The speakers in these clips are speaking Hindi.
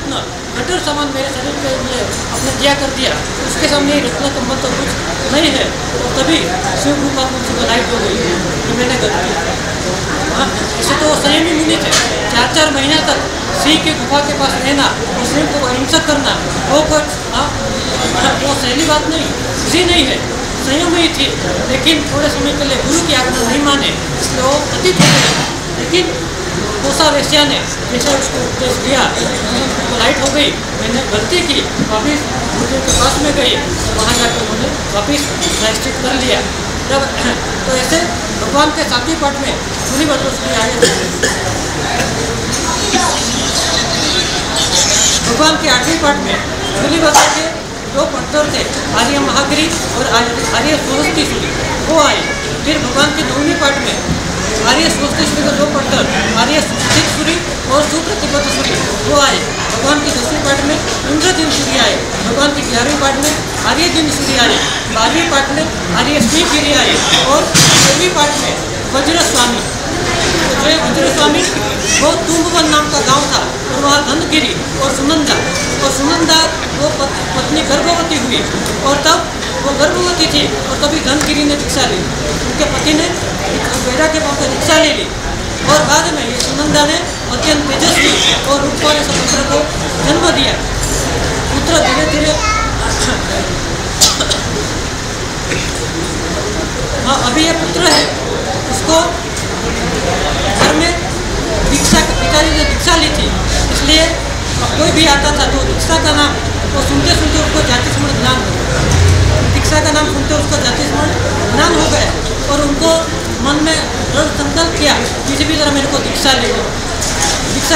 रत्न कठोर सामान मेरे शरीर के लिए अपने दिया कर दिया, उसके सामने रत्न कम्बल तो कुछ नहीं है। तो तभी शिव कृपा मुझसे लाइट हो गई कि मैंने गलती की। हाँ, ऐसे तो वो संयमी मुनि थे। 4-4 महीना तक सिंह की गुफा के पास रहना और सिंह को हिंसक करना, वो कुछ वो सहेली बात नहीं, इसी नहीं है, संयम ही थी। लेकिन थोड़े समय के लिए गुरु की आज्ञा नहीं माने, इसलिए वो अतीत हो गए। लेकिन कोसा वेश्या ने जैसे उसको उपदेश दिया तो लाइट हो गई, मैंने गलती की, वापिस गुरुदेव के पास में गई, वहाँ जाकर उन्होंने वापिस प्रायश्चित कर लिया। जब तो ऐसे भगवान के 7वें पाठ में सुनी बदलों आए, भगवान के 8वें पाठ में सुनी बदलों के 2 पंडित थे, आर्य महागिरी और आर्य स्वस्ति सूरी, वो आए। फिर भगवान के 9वें पाठ में आर्य स्वस्ति सूरी के 2 पंडित, आर्य सूरी और सुप्रतिपद सूरी, वो आए। भगवान की 10वें पाठ में इंद्रदिन सूर्य आए। भगवान की 11वें पाठ में आर्य दिन सूर्य आए। 12वें पाठ में आर्य स्नेहगिरी आए और 13वें पाठ में वज्र स्वामी। तो जो वज्र स्वामी वो तुम्बवन नाम का गांव था और वहाँ धनगिरी और सुनंदा वो पत्नी गर्भवती हुई और तब वो गर्भवती थी और तभी धनगिरी ने दीक्षा ली। उनके पति ने बेटा के पास दीक्षा ले ली और बाद में ये सुनंदा ने अत्यंत तेजस्वी और रूपवान पुत्र को जन्म दिया। पुत्र धीरे धीरे हाँ अभी ये पुत्र है, उसको घर में पिताजी ने दीक्षा ली थी, इसलिए कोई भी आता था तो दीक्षा का नाम वो सुनते सुनते उसको जाति स्मरण ज्ञान हो गया। दीक्षा का नाम सुनते उसको जाति स्मरण ज्ञान हो गया और उनको मन में दृढ़ संकल्प किया किसी भी तरह मेरे को दीक्षा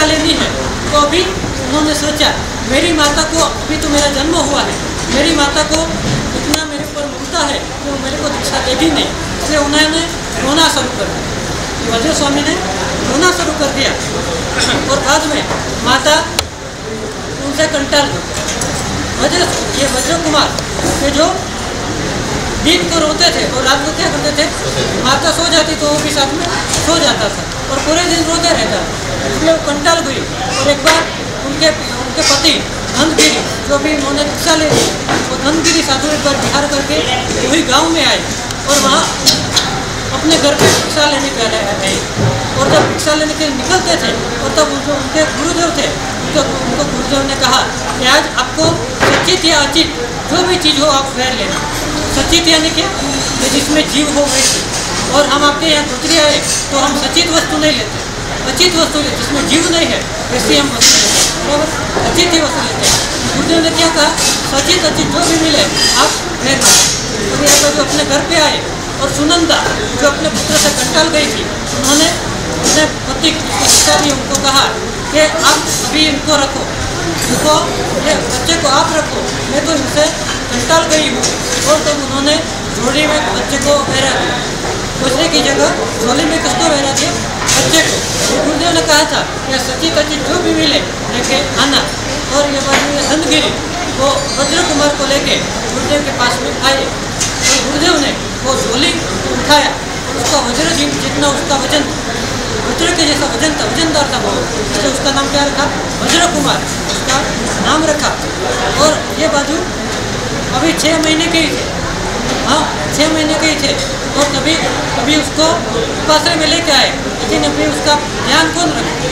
लेनी है। तो अभी उन्होंने सोचा मेरी माता को अभी तो मेरा जन्म हुआ है, मेरी माता को इतना मेरे पर ममता है कि वो मेरे को दीक्षा देगी नहीं, इसलिए उन्होंने रोना शुरू कर दिया। वज्र स्वामी ने रोना शुरू कर दिया और बाद में माता उनसे कंटाल गई। ये वज्र कुमार के जो दिन को रोते थे और रात को क्या करते थे, माता सो जाती तो वो भी साथ में सो जाता था और पूरे दिन रोते रहता, इसलिए वो कंटाल गई। और एक बार उनके पति धनगिरी जो भी उन्होंने दीक्षा ले ली, वो धनगिरी साधु एक बार बिहार करके वही गाँव में आए और वहाँ अपने घर पे भिक्षा लेने के लिए आए। और जब भिक्षा लेने के लिए निकलते थे और तब उनके गुरुदेव थे, उनको गुरुदेव ने कहा कि आज आपको सचित या अचित जो भी चीज़ हो आप फेर लेना। सचित यानी कि जिसमें जीव हो वैसी, और हम आपके यहाँ दूसरी आए तो हम सचित वस्तु नहीं लेते, अचित वस्तु लेते जिसमें जीव नहीं है वैसी हम वस्तु लेते, बराबर, अचित ही वस्तु लेते हैं। गुरुदेव ने क्या कहा, सचित अचित जो भी मिले आप फेर लो। तो यहाँ पर जो अपने घर पे आए और सुनंदा जो अपने पुत्र से कंटाल गई थी, उन्होंने अपने पति की उनको कहा कि आप अभी इनको रखो, इनको ये बच्चे को आप रखो, मैं तो इनसे कंटाल गई हूँ। और तो उन्होंने झोली में बच्चे को बहरा दिया, दूसरे की जगह झोली में किसको बहरा दिया, बच्चे को। गुरुदेव ने कहा था कि सचित अचित जो भी मिले लेके आना। और ये बात में धनगिरी वो वज्र कुमार को लेके गुरुदेव के पास में आए और गुरुदेव ने वो झोली उठाया, उसका वज्र जितना उसका वजन, वज्र के जैसा वजन था, वजनदार था वो, इसलिए उसका नाम क्या रखा, वज्र कुमार उसका नाम रखा। और ये बाजू अभी 6 महीने के ही थे, हाँ 6 महीने के ही थे। और कभी उसको उपाश्रय में लेके आए, लेकिन अभी उसका ध्यान कौन रखे।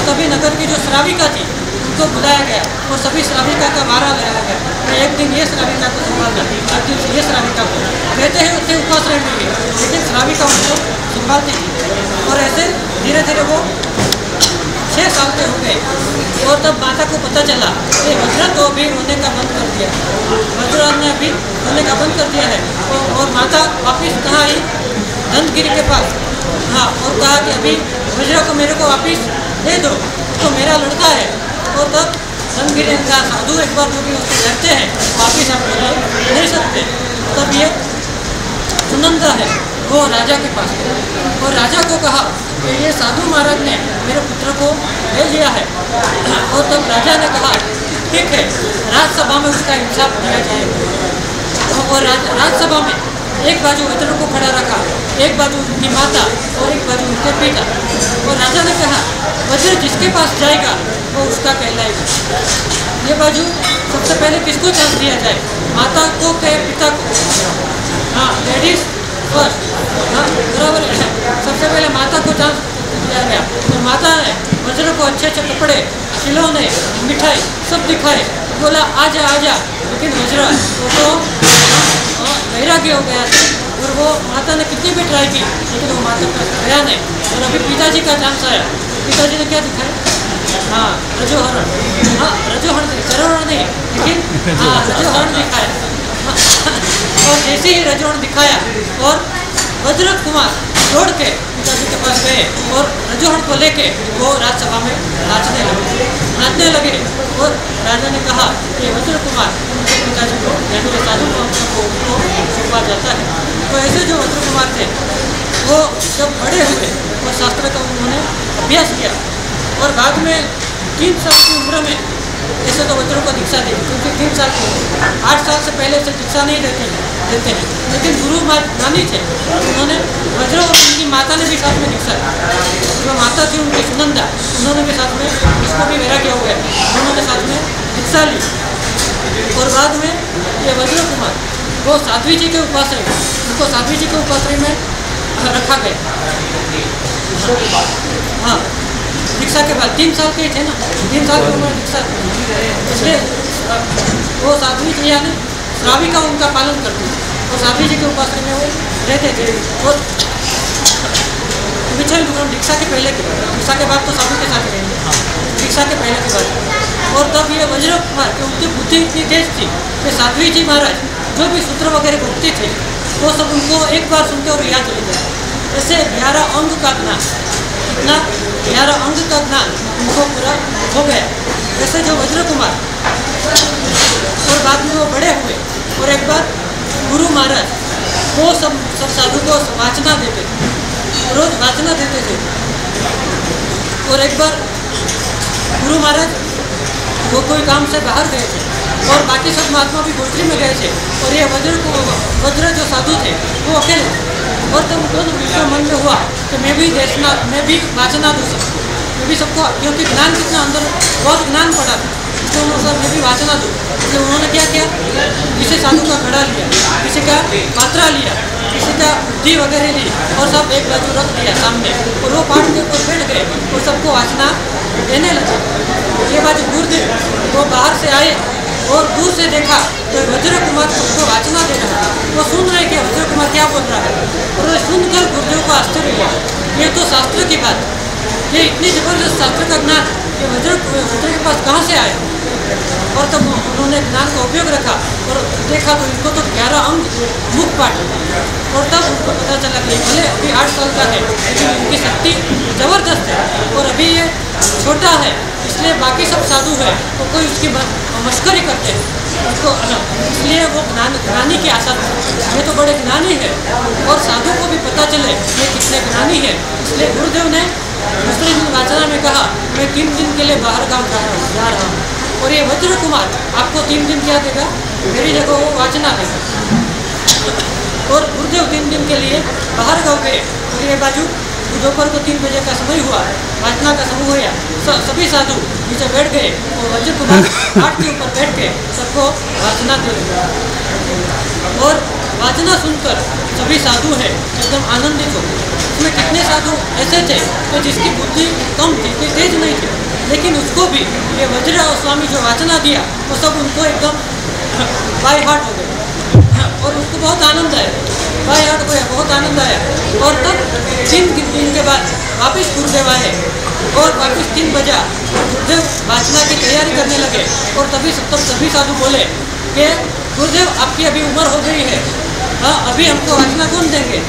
तभी नगर की जो श्राविका थी उनको बुलाया गया और सभी श्राविका का वारा लगाया गया। एक दिन ये श्राविका को संभालना, एक दिन ये श्राविका को, कहते हैं उससे उपाश्रय में गए, लेकिन श्राविका उनको संभालती थी। और ऐसे धीरे धीरे वो 6 साल के हो गए। और तब माता को पता चला कि वज्र तो अभी रोने का बंद कर दिया, वज्र ने अभी रोने का बंद कर दिया है। और माता वापिस कहाँ आई, धनगिरी के पास, हाँ, और कहा कि अभी वज्र को मेरे को वापिस दे दो, तो मेरा लड़का है। और तब धनगिरी ने कहा साधु एक बार जो भी उसको डरते हैं वापिस आप ले नहीं सकते। तब ये सुनंदा है वो राजा के पास गया और राजा को कहा कि ये साधु महाराज ने मेरे पुत्र को ले लिया है। और तब राजा ने कहा ठीक है, राज्यसभा में उसका इंसाफ दिया जाएगा। और राज्यसभा में एक बाजू वज्र को खड़ा रखा, एक बाजू उनकी माता और एक बाजू उनके पिता। और राजा ने कहा वज्र जिसके पास जाएगा वो उसका कहलाएगा। ये बाजू सबसे पहले किसको चांस दिया जाए, माता को के पिता को? हाँ, लेडीज फर्स्ट। हाँ बराबर है। सबसे पहले माता को चांस दिया गया। तो माता ने वज्र को अच्छे अच्छे कपड़े, खिलौने, मिठाई सब दिखाए। बोला आजा आजा, लेकिन वज्र वो तो वैराग्य हो गया था। और वो माता ने कितनी भी ट्राई की लेकिन वो माता का गया नहीं। और अभी पिताजी का चांस आया। पिताजी ने क्या दिखाया? हाँ रजोहरण। हाँ रजोहरण, चरोहरण नहीं, लेकिन हाँ रजोहरण दिखाया। और जैसे ही रजोहरण दिखाया और वज्र कुमार दौड़ के पिताजी के पास गए और रजोहरण को लेके वो राजसभा में नाचने लगे। और राजा ने कहा कि वज्र कुमार उनके पिताजी को यानी साधु को सौंपा जाता है। तो ऐसे जो वज्र कुमार थे वो जब बड़े हुए और शास्त्र का उन्होंने अभ्यास किया और बाद में 3 साल की उम्र में ऐसे तो वज्रों को दीक्षा दी, क्योंकि 3 साल की 8 साल से पहले से दीक्षा नहीं देते हैं। लेकिन गुरु नानी थे, उन्होंने वज्र और उनकी माता ने भी साथ में दीक्षा दी। जो माता थी उनकी सुनंदा, उन्होंने भी साथ में, उसको भी वैराग्य हो गया, उन्होंने साथ में दीक्षा ली। और बाद में ये वज्र कुमार वो साध्वी जी के उपाश्रय, उनको साध्वी जी के उपाश्रय में रखा गया। हाँ दीक्षा के बाद 3 साल के थे ना, 3 साल की उम्र दीक्षा, इसलिए वो साध्वी जी यानी श्राविका उनका पालन करती थी और साध्वी जी के उपासना में वो रहते थे। और विचल दीक्षा के पहले की बात, दीक्षा के बाद तो साधु के साथ रहेंगे, दीक्षा के पहले की बात। और तब ये वज्र कुमार की उनकी बुद्धि इतनी तेज थी कि साध्वी जी महाराज जो भी सूत्र वगैरह बोलते थे वो सब उनको एक बार सुनते और याद हो जाए। ऐसे 11 अंग का ज्ञान, इतना 11 अंग का ज्ञान उनको पूरा हो गया। ऐसे जो वज्र कुमार और बाद में वो बड़े हुए और एक बार गुरु महाराज वो सब साधु को वाचना देते थे, रोज वाचना देते थे। और एक बार गुरु महाराज वो कोई काम से बाहर गए थे और बाकी सब महात्मा भी गोष्ठी में गए थे और ये वज्र जो साधु थे वो अकेले थे। और तब उनके मन में हुआ कि मैं भी वाचना दूँ सबको, मैं भी सबको, क्योंकि ज्ञान कितना अंदर बहुत ज्ञान पड़ा था, इसलिए उन्होंने मैं भी वाचना दूँ। इसलिए उन्होंने क्या किया, किसी साधु का घड़ा लिया, किसी का पात्रा लिया, किसी का बुद्धि वगैरह ली और सब एक बाजू रख दिया सामने और वो पाठ के ऊपर बैठ गए और सबको वाचना देने लगे। ये बाजू गुरुदेव वो बाहर से आए और दूर से देखा तो वज्र कुमार सबको वाचना दे रहा है। वो सुन रहे कि वज्र कुमार क्या बोल रहा है और सुनकर गुरुदेव को आश्चर्य हुआ। ये तो शास्त्र की बात, ये इतनी जबरदस्त शास्त्र का ज्ञान ये वज्र के पास कहाँ से आया। और तब उन्होंने ज्ञान का उपयोग रखा और देखा तो इनको तो 11 अंग मुख पाठ। और तब उनको पता चला कि भले अभी 8 साल का है लेकिन इनकी शक्ति ज़बरदस्त है और अभी ये छोटा है, इसलिए बाकी सब साधु है तो कोई उसकी मस्करी करते हैं उसको, इसलिए वो ज्ञानी की आशा थी। ये तो बड़े ज्ञानी है और साधु को भी पता चले ये कितने ज्ञानी है, इसलिए गुरुदेव ने दूसरे दिन वाचना में कहा मैं 3 दिन के लिए बाहर गाँव जा रहा हूँ और ये वज्र कुमार आपको 3 दिन क्या देगा, मेरी जगह वो वाचना देगा। और गुरुदेव 3 दिन के लिए बाहर गाँव गए और ये बाजू दोपहर को 3 बजे का समय हुआ, वाचना का समय हुआ, सभी साधु नीचे बैठ गए और वज्र कुमार घाट के ऊपर बैठ के सबको वाचना दे रहे। और वाचना सुनकर सभी साधु हैं एकदम आनंदित हो। इसमें कितने साधु ऐसे थे तो जिसकी बुद्धि कम थी, कोई तेज नहीं थे, लेकिन उसको भी ये वज्र और स्वामी जो वाचना दिया वो सब उनको एकदम बाय हार्ट हो गए और उसको बहुत आनंद आया, बाय हार्ट हो गया, बहुत आनंद आया। और तब 3 दिन के बाद वापस गुरुदेव आए और वापस 3 बजा गुरुदेव वाचना की तैयारी करने लगे। और तभी सभी साधु बोले कि गुरुदेव आपकी अभी उम्र हो गई है, हाँ अभी हमको वाचना कौन देंगे।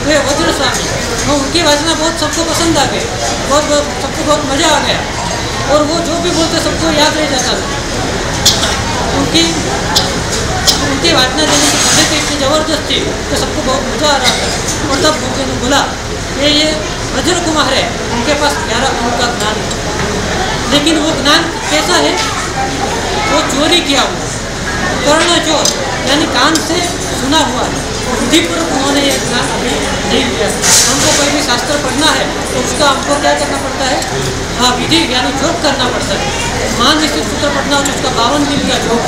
तो ये वज्र स्वामी वो उनकी वाचना बहुत सबको पसंद आ गई, सबको बहुत मज़ा आ गया और वो जो भी बोलते सबको याद रह जाता था। उनकी वाचना देने की पद्धति इतनी ज़बरदस्त थी कि सबको बहुत मज़ा आ रहा था। और तब गुरुदेव ने बोला कि ये वज्र कुमार है, उनके पास 11 अंग का ज्ञान है, लेकिन वो ज्ञान कैसा है, वो चोरी किया हुआ, कर्ण चोर यानी कान से सुना हुआ है विधिपूर्वक उन्होंने ये ज्ञान अभी नहीं लिया। हमको कोई भी शास्त्र पढ़ना है तो उसका हमको क्या करना पड़ता है, विधि यानी योग करना पड़ता है। मान निश्चित सूत्र पढ़ना हो तो उसका 52 दिन का योग,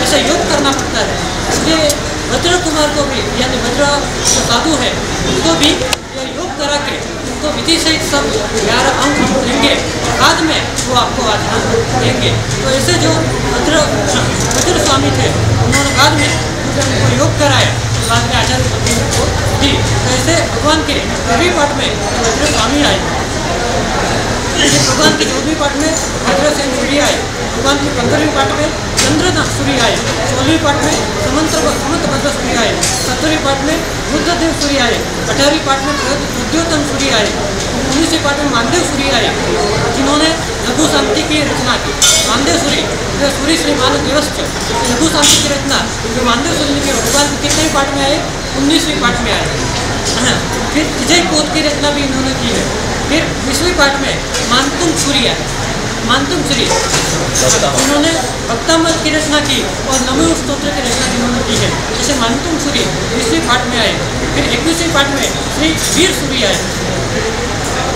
ऐसा योग करना पड़ता है। इसलिए वज्र कुमार को भी यानी वज्र जो साधु है उनको भी यह योग करा के उनको विधि सहित सब 11 अंक हमको देंगे, बाद में वो आपको आध्यान देंगे। तो ऐसे जो वज्र स्वामी थे उन्होंने बाद में उनको योग कराया, बाद में आचार्य पद्धति को दी। तो ऐसे भगवान के 9वें पाठ में वज्र स्वामी आए, भगवान के 14वें पाठ में वज्रसेन सूर्य आए, भगवान के 15वें पाठ में चंद्रनाथ सूर्य आए, 16वें पाठ में समंत भद्र सूर्य आए, 17वें पाठ में बुद्धदेव सूर्य आए, 18वीं पाठ में प्रद्योतन सूर्य आए, 19वें पाठ में मानदेव सूर्य आए, जिन्होंने लघु शांति की रचना की। मानदेव सूर्य जो सूर्य श्री मानव दिवस लघु शांति की रचना जो मानदेव सूर्य ने भगवान के कितने पाठ में आए, 19वें पाठ में आए। फिर विजय कोत की रचना भी इन्होंने की है। फिर 20वें पाठ में मानतुम सूर्य आए, मानतुम सूर्य उन्होंने भक्तामल की रचना की और नमो स्तोत्र की रचना जिन्होंने की है। जैसे मानतुम सूर्य 20वें पाठ में आए। फिर 21वें पाठ में श्री वीर सूर्य आए,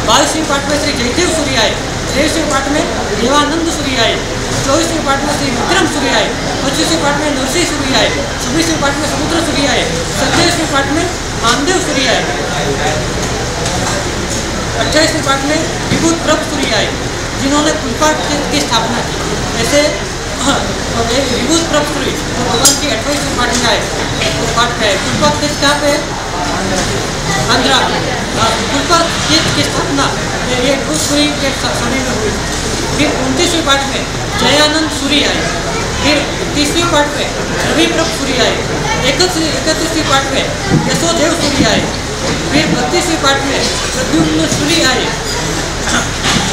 22वें पाठ में श्री जयदेव सूर्य आए, 23वें पाठ में देवानंद सूर्य आए, 24वें पाठ में श्री विक्रम सूर्य आए, 25वें पाठ में नरसिंह सूर्य आए, 26वें पाठ में समुद्र सूर्य आए, 27वें पाठ में मानदेव सूर्य आए, 28वें पाठ में विभूत प्रभ सूर्य आए, जिन्होंने कुलपाठ की स्थापना की। ऐसे विभूत प्रभ सूर्य जो भगवान की 28वें पाठ में आए, पाठ में आए। कुलपाठ तीर्थ कहाँ पे है, आंध्रा। कुलपाठ तीर्थ की स्थापना ये सूर्य के समय में हुई। फिर 29वें पाठ में जयानंद सूर्य आए, फिर 30वें पाठ में रवि प्रभ सूर्य आए, 31वें पाठ में यशोदेव सूर्य आए, फिर 32वें पाठ में प्रद्युम्न सूर्य आए।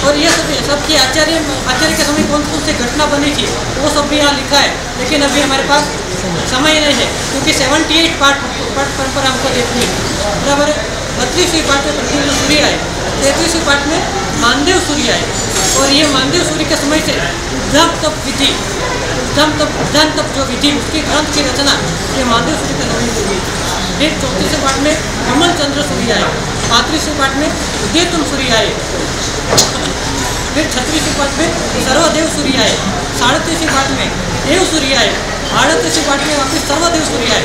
और ये सबकी आचार्य के समय कौन कौन सी घटना बनी थी वो सब भी यहाँ लिखा है, लेकिन अभी हमारे पास समय नहीं है क्योंकि 78 पाठ परंपरा हमको देखनी है, बराबर है। 32वें पाठ में प्रद्युम्न सूर्य आए, 33वें पाठ में मानदेव सूर्य आए। और ये मानदेव सूर्य के समय से उद्धान तप विधि, उद्धान तप जो विधि उसकी ग्रंथ की रचना ये मानदेव सूर्य के समय से हुई। फिर 34वें पाठ में विमल चंद्र सूर्य आए, 35वें पाठ में उदयतुम सूर्य आए, फिर 36वें पाठ में सर्वदेव सूर्य आए, 37वें पाठ में देव सूर्य आए, 38वें पाठ में वापिस सर्वदेव सूर्य आए,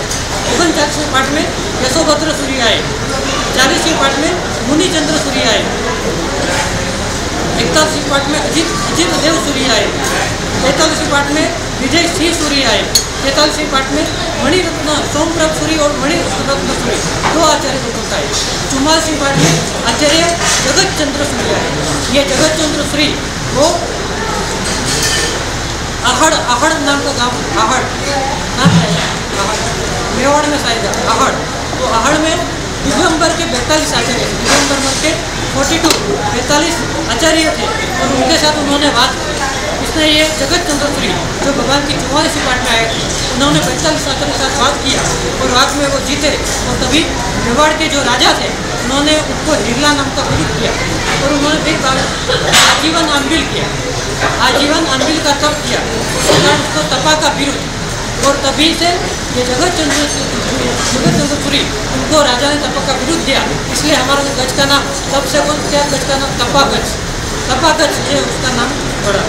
39वें पाठ में यशोभद्र सूर्य आए, 40वें पाठ में मुनि चंद्र सूर्य आए, 41वें पाठ में अजित देव सूर्य आए, 43वें पाठ में विजय सिंह सूर्य आए, 43वें पाठ में मणिरत्न सोमप्रभ सूर्य और मणिरत्न सूर्य 2 आचार्य को होता है। 44वें पाठ में आचार्य जगत चंद्र सूर्य आए। ये जगत चंद्र सूर्य वो आहड़ नाम का गाँव, आहड़ नाम है, मेवाड़ में शायद आहड़। तो आहड़ में दिगंबर के 42 आचार्य थे, दिगंबर के 42 आचार्य थे और उनके साथ उन्होंने बात की। इसने ये जगत चंद्र सूर्य जो भगवान की 44वें पाठ में आए थे उन्होंने 45 आचार्य के साथ बात किया और बाद में वो जीते। और तभी मेवाड़ के जो राजा थे उन्होंने उनको हिरला नाम का विरोध किया और उन्होंने एक बार आजीवन अनबिल किया, आजीवन अनबिल का तप किया, उसके बाद उसको तपा का विरोध। और तभी से ये जगत चंद्र सूर्य उनको राजा ने तपा का विरोध दिया। इसलिए हमारा गज का नाम तब से क्या गज का नाम तपा गज ये उसका नाम पड़ा।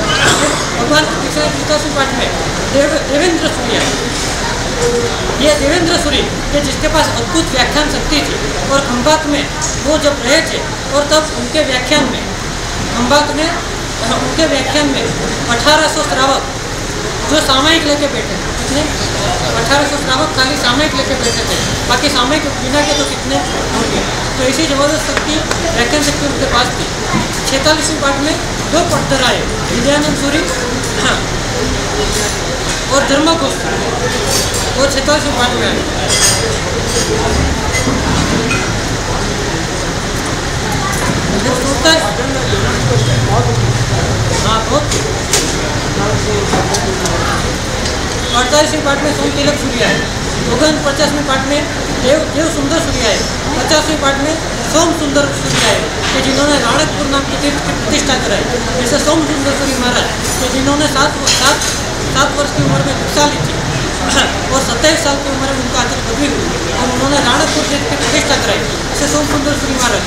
भगवान के 45वें पाठ में देवेंद्र सूर्य, ये देवेंद्र सूर्य ये जिसके पास अद्भुत व्याख्यान शक्ति थी और खंबात में वो जब रहे थे और तब उनके व्याख्यान में खंबात में उनके व्याख्यान में 1800 श्रावक जो सामयिक लेके बैठे थे, कितने 1800 श्रावक खाली सामयिक लेके बैठे थे, बाकी सामयिक बिना के तो कितने होंगे। तो ऐसी जबरदस्त शक्ति व्याख्यान शक्ति उनके पास थी। 46वें पाठ में 2 पट्टर आए, विद्यानंद सूर्य और धर्मघोष और 46वें पाठ में आए। हाँ बहुत 48वें पाठ में सोम तिलक सूर्य आए, 49वें पाठ में देव सुंदर सूर्य आए, 50वें पाठ में सोम सुंदर सूर्य आए कि जिन्होंने राणकपुर नाम की तीर्थ की प्रतिष्ठा कराई। जैसे सोम सुंदर सूर्य महाराज कि जिन्होंने 7 वर्ष की उम्र में दीक्षा ली थी और 27 साल की उम्र में उनका आचार्य पदवी हुई और उन्होंने राणकपुर की प्रतिष्ठा कराई। ऐसे सोम सुंदर सूरी महाराज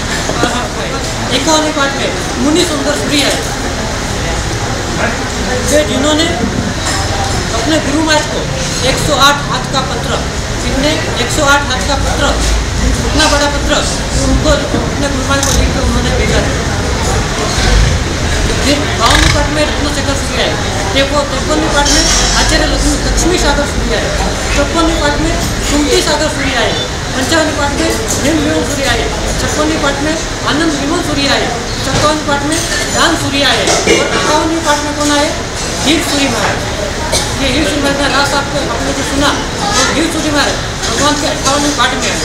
51वें पाठ में मुनि सुंदर सूरी आए, जिन्होंने अपने गुरु महाराज को 108 हाथ का पत्र, इतने 108 हाथ का पत्र, इतना बड़ा पत्र उनको अपने गुरु महाराज को लिख कर उन्होंने भेजा था। फिर 52वें पाठ में रत्नशेखर सूरी आए, 53वें पाठ में आचार्य लक्ष्मी सागर सूरी आए, 54वें पाठ में सुमति सागर सूरी आए, 55वें पाठ में हेम विमल सूरी आए, 56वें पाठ में आनंद विमल सूरी आए, 57वें पाठ में दान सूरी आए और 58वें पाठ में कौन आए? हीर सूरी महाराज। ये हीर सूरी महाराज का रास आपने जो सुना वो हीर सूरी महाराज भगवान के 58वें पाठ में आए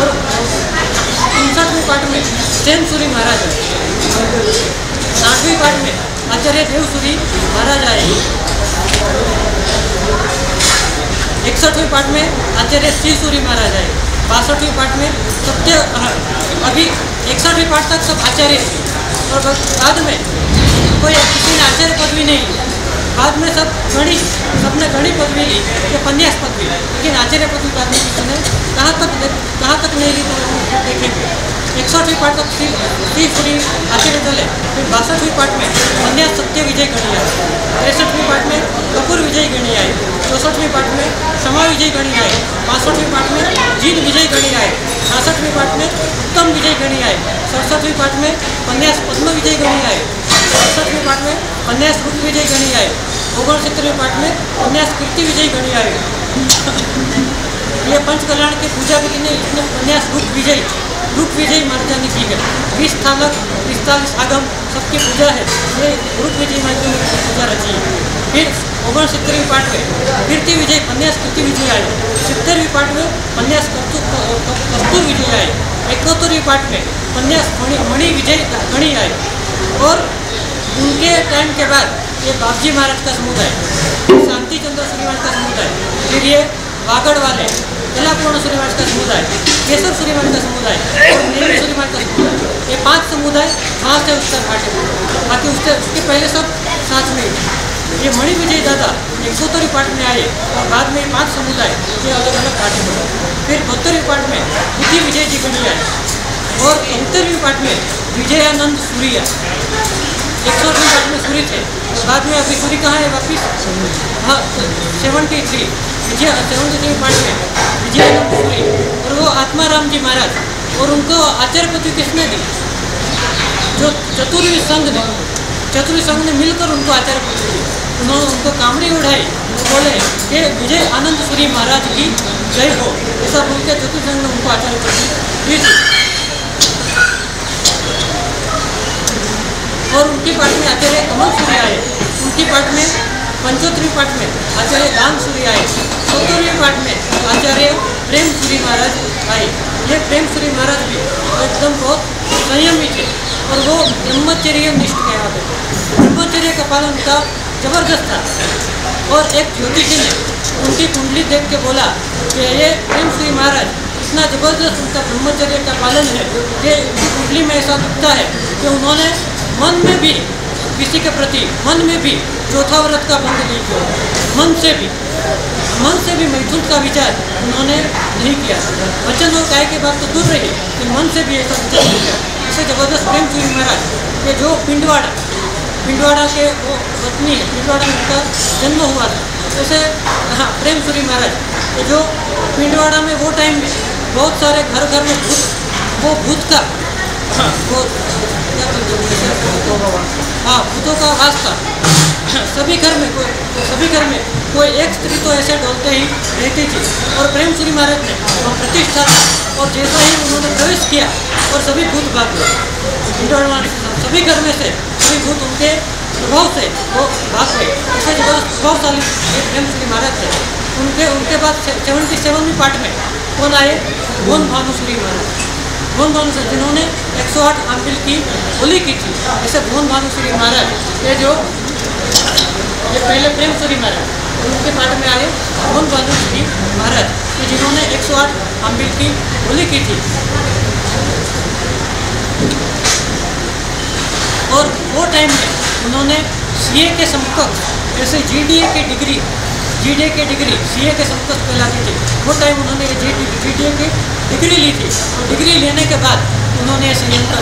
और 59वें पाठ में सेन सूरी महाराज आए, 60वें पाठ में आचार्य देवसूरी महाराज आए, 61वें पाठ में आचार्य श्री सूरी महाराज आए, 62वें पाठ में अभी 61वें पाठ तक सब आचार्य थे और बाद में कोई किसी ने आचार्य पदवी नहीं ली। बाद में सबने गणी पदवी ली या पन्यास पदवी, लेकिन आचार्य पदवी बाद में किसी ने कहाँ तक नहीं ली तो देखेंगे। 61वें पाठ तक श्री सूरी आचार्य चले, फिर 62वें पाठ में पन्यास सत्य विजय गणी आए, 63वें पाठ में कपूर विजय गणी आए, 64वें पाठ में क्षमा विजय गणी आए, 65वें पाठ में जीत विजय गणी आए, 66वें पाठ में उत्तम विजय गणी आए, 67वें पाठ में पन्यास पद्म विजय गणी आए, 68वें पाठ में पन्यास रूप विजय गणी आए, 69वें पाठ में पन्यास कीर्ति विजय गणी आए। ये पंच कल्याण की पूजा भी ने इसने पन्यास रूप विजय महाराजा ने की है। 20 स्थानक 45 आगम सबकी पूजा है, ये रूप विजय महाराजा ने पूजा रची है। फिर 69वें पाठ में कीर्ति विजय पन्यास कीर्ति विजय आए, 70वें पाठ में पन्यास कस्तूर विजय आए, 71वें पाठ में पन्यास मणि विजय गणी आए और उनके टाइम के बाद ये बाबजी महाराज का समुदाय, शांति चंद्र सूरी महाराज का समुदाय, फिर ये वागड़ वाले कलापूर्ण सूरी महाराज का समुदाय, केशव सूरी महाराज का समुदाय और नेमी सूरी महाराज का समुदाय, ये 5 समुदाय वहाँ से उत्तर घाटे में, बाकी उसके पहले सब साथ में। ये मणि विजय दादा 71वें पाठ में आए और बाद में 5 समुदाय ये अलग अलग घाटे में। फिर 72वें पाठ में बुद्धि विजय जी गणी आए और 71वें पाठ में विजयानंद सूरी आए। 108वें पाठ में सूरी थे, बाद में अभी सूरी कहाँ है वापिस? हाँ 73 पाठ में विजयानंद सूरी और वो आत्माराम जी महाराज और उनको आचार्य पदवी किसने दी? जो चतुर्वी संघ ने मिलकर उनको आचार्य पदवी दी। उन्होंने उनको कामड़ी उड़ाई, बोले कि विजय आनंद सूरी महाराज की जय हो, ऐसा बोल के चतुर्वी संघ ने उनको आचार्य पदवी दी थी। और उनकी पाठ में आचार्य कमल सूरी आए, उनकी पाठ में 75वें पाठ में आचार्य दान सूरी आए, 70वें पाठ में आचार्य प्रेम सूरी महाराज आए। ये प्रेम सूरी महाराज भी एकदम बहुत संयमी थे और वो ब्रह्मचर्य निष्ठ कहलाते थे। ब्रह्मचर्य का पालन उनका जबरदस्त था और एक ज्योतिषी ने उनकी कुंडली देख के बोला कि ये प्रेम सूरी महाराज इतना जबरदस्त उनका ब्रह्मचर्य का पालन है कि उनकी कुंडली में ऐसा दिखता है कि उन्होंने मन में भी किसी के प्रति मन में भी चौथा व्रत का बंध नहीं किया, मन से भी मैथुन का विचार उन्होंने नहीं किया। वचन और काय के बाद तो दूर रही, कि मन से भी ऐसा विचार नहीं किया। ऐसे जबरदस्त प्रेम सूरी महाराज के जो पिंडवाड़ा के वो पत्नी है, पिंडवाड़ा में उनका जन्म हुआ था। ऐसे हाँ प्रेम सूरी महाराज तो जो पिंडवाड़ा में वो टाइम में बहुत सारे घर में भूत का भूतों का वास था। सभी घर में कोई एक स्त्री तो ऐसे डोलते ही रहती थी और प्रेम सूरी महाराज ने वो प्रतिष्ठा था और जैसा ही उन्होंने प्रवेश किया और सभी भूत भाग गए। सभी घर में से सभी भूत उनके प्रभाव से वो भाग गए। ऐसे जबरदस्त प्रभावशाली प्रेम सूरी महाराज थे। उनके बाद 77वें पाठ में कौन आए? भोन भानुसूरी महाराज। भोन भानुसूरी जिन्होंने 108 आंबिल की होली की थी। ऐसे भोन भानुसूरी महाराज ये पहले प्रेम सूरी महाराज उनके पाठ में आए भोन भानुसूरी महाराज जिन्होंने 108 आंबिल की होली की थी। और वो टाइम में उन्होंने सीए के समकक्ष जैसे जीडीए की डिग्री GDA की डिग्री, CA के समकक्ष कहलाती थी, वो टाइम उन्होंने GDA की डिग्री ली थी। और डिग्री लेने के बाद उन्होंने संयंत्र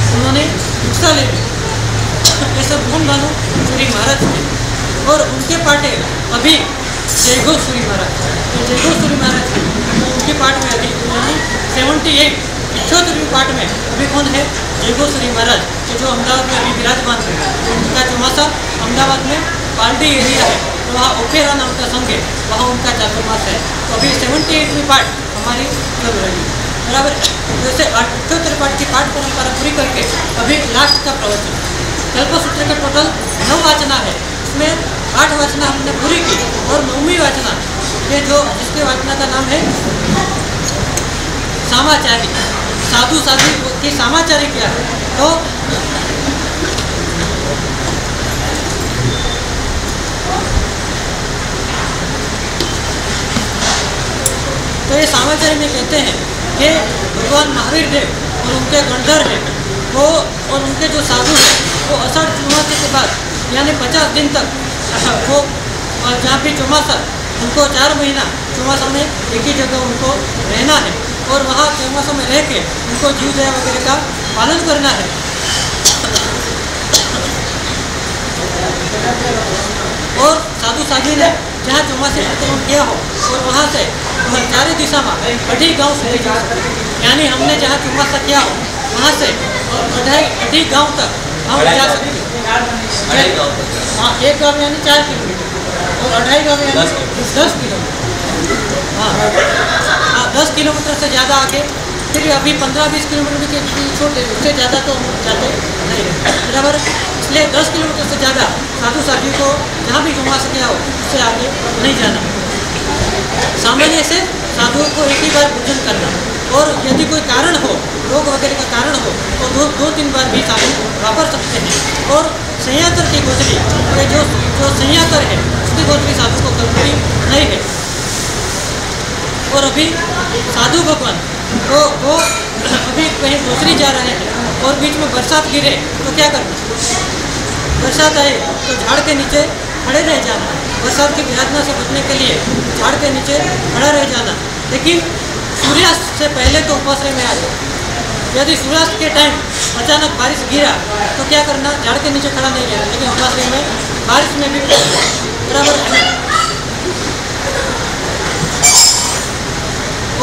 उन्होंने दीक्षा ले ली। ऐसा मोहन भानु सूरी महाराज थे और उनके पाटे अभी जयघोष सूरी महाराज, तो जयघोष सूरी महाराज उनके पाठ में अभी यानी 78 75वीं पाठ में अभी कौन है? जयघोष सूरी महाराज, जो अहमदाबाद में अभी विराजमान है। उनका चौमासा अहमदाबाद में पालडी एरिया है, तो वहाँ ओपेरा नाम का संघ है, वहाँ उनका चातुर्मास है। तो अभी 78वीं पाठ हमारी चल रही है बराबर। जैसे 78 पाठ की पाठ परंपरा पूरी करके अभी लास्ट का प्रवचन, कल्पसूत्र का टोटल 9 वाचना है, इसमें 8 वाचना हमने पूरी की और 9वीं वाचना ये जो जिसके वाचना का नाम है सामाचारी, साधु साधु की सामाचारी क्या है? तो ये सामाचारी में कहते हैं कि भगवान महावीर देव और उनके गणधर हैं वो और उनके जो साधु हैं वो आषाढ़ चौमासे के बाद यानी 50 दिन तक वो जहाँ भी चौमासा उनको 4 महीना चौमासा में एक ही जगह उनको रहना है और वहाँ चौमासा में रह के उनको जीव दया वगैरह का पालन करना है। और साधु साधु ने जहाँ चौमासे अतिक्रमण किया हो और वहाँ से चारों दिशा में 2.5 गाँव સુધી जा सकते, यानी हमने जहाँ चौमासा किया हो वहाँ से 2.5 गाँव तक हम जा सकते हैं। हाँ, 1 गाँव यानी 4 किलोमीटर और 2.5 गाँव यानी 10 किलोमीटर। हाँ, 10 किलोमीटर से ज़्यादा आगे फिर अभी 15-20 किलोमीटर के छोटे, उससे ज़्यादा तो हम जाते नहीं बराबर। इसलिए 10 किलोमीटर से ज़्यादा साधु साधु को जहाँ भी घुमा सके हो उससे आगे नहीं जाना। सामान्य से साधुओं को एक ही बार पूजन करना और यदि कोई कारण हो, रोग वगैरह का कारण हो तो 2-3 बार भी साधु वापर सकते हैं। और संयातर की गोचरी जो संयातर है उसकी गोचरी साधु को कभी नहीं है। और अभी साधु भगवान वो अभी कहीं दूसरी जा रहे हैं और बीच में बरसात गिरे तो क्या करना? बरसात आए तो झाड़ के नीचे खड़े रह जाना, बरसात की विराधना से बचने के लिए झाड़ के नीचे खड़ा रह जाना। लेकिन सूर्यास्त से पहले तो उपाश्रय में आ जाए। यदि सूर्यास्त के टाइम अचानक बारिश गिरा तो क्या करना? झाड़ के नीचे खड़ा नहीं रहना, लेकिन उपाश्रय में बारिश में भी बराबर।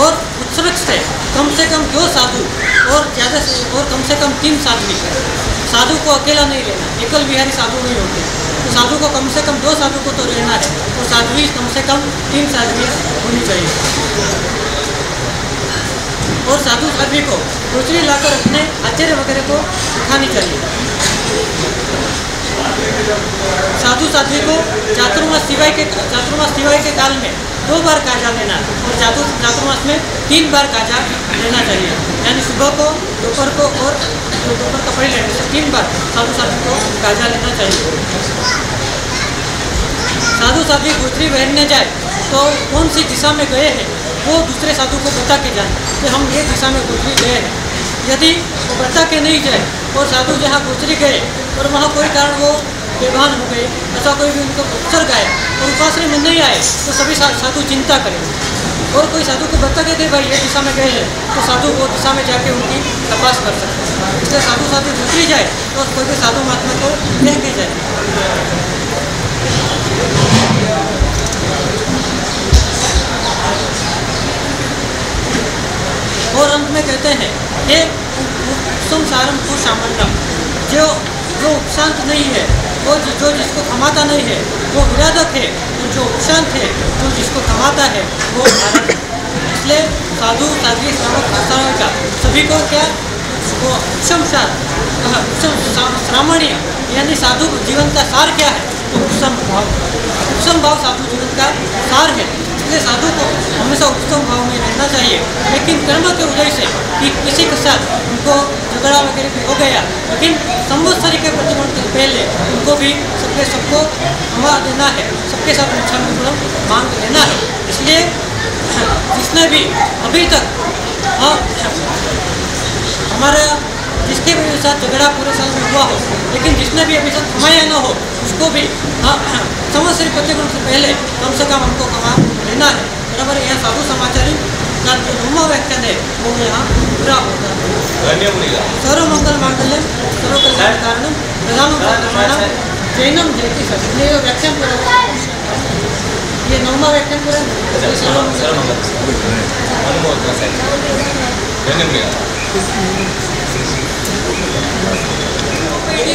और उत्सर्ग से कम 2 साधु और ज़्यादा से और कम 3 साध्वी। साधु को अकेला नहीं रहना, एकल विहारी साधु नहीं होते, तो साधु को कम से कम 2 साधु को तो रहना है और साध्वी कम से कम 3 साध्वी होनी चाहिए। और साधु साध्वी को दूसरी लाकर अपने आचार्य वगैरह को दिखानी चाहिए। साधु साध्वी को चातुर्मास सिवाय के काल में 2 बार काजा लेना और चातुर्मास में 3 बार काजा लेना चाहिए, यानी सुबह को, दोपहर को और दोपहर का पहले लेने से 3 बार साधु साध्वी को काजा लेना चाहिए। साधु साध्वी गोचरी बहरने जाए तो कौन सी दिशा में गए हैं वो दूसरे साधु को बता के जाए कि हम ये दिशा में गोचरी गए हैं। यदि वो बता के नहीं जाए और साधु जहाँ गोचरी गए और वहाँ कोई कारण वो बेभान हो गए, ऐसा कोई भी उनको उत्सर्ग आए और उपाश्रय में नहीं आए तो सभी साधु चिंता करें। और कोई साधु को बता के दे भाई ये दिशा में गए हैं तो साधु वो दिशा में जाके उनकी तपास कर सकते हैं। इसलिए साधु दूसरी जाए तो कोई भी साधु महात्मा को कह के जाए। और अंत में कहते हैं ये संसारम को सामंडम, जो उपशांत नहीं है, वो जो जिसको थमाता नहीं है वो विराधक है, और जो उपशांत है जो जिसको थमाता है वो भारत है। इसलिए साधु साध्वी श्रावक का सभी को क्या वो श्रामणीय यानी साधु जीवन का सार क्या है? तो उपसम भाव साधु जीवन का सार है। इसलिए साधु को हमेशा उपसम भाव में रहना चाहिए। लेकिन कर्म के उदय से कि किसी के साथ उनको झगड़ा वगैरह भी हो गया, लेकिन संवत्सरी के प्रतिबंध के पहले उनको भी सबको क्षमा देना है, सबके साथ क्षमा मांग लेना है। इसलिए जिसने भी अभी तक हमारा जिसके भी साथ झगड़ा पूरे साल में हुआ हो, लेकिन जिसने भी अभी तक कमाया न हो उसको भी संवत्सरी प्रतिक्रम से पहले कम से कम हमको कमा लेना है। बराबर। यहाँ साधु समाचारी का जो 9वां व्याख्यान है वो यहाँ पूरा होता है। सर्वमंगल मांगल्यम सर्वकल्याण कारणम प्रधानम प्रमाणम जैनम जयति सत्यम। ये व्याख्यान पूरा, ये 9वां व्याख्यान पूरा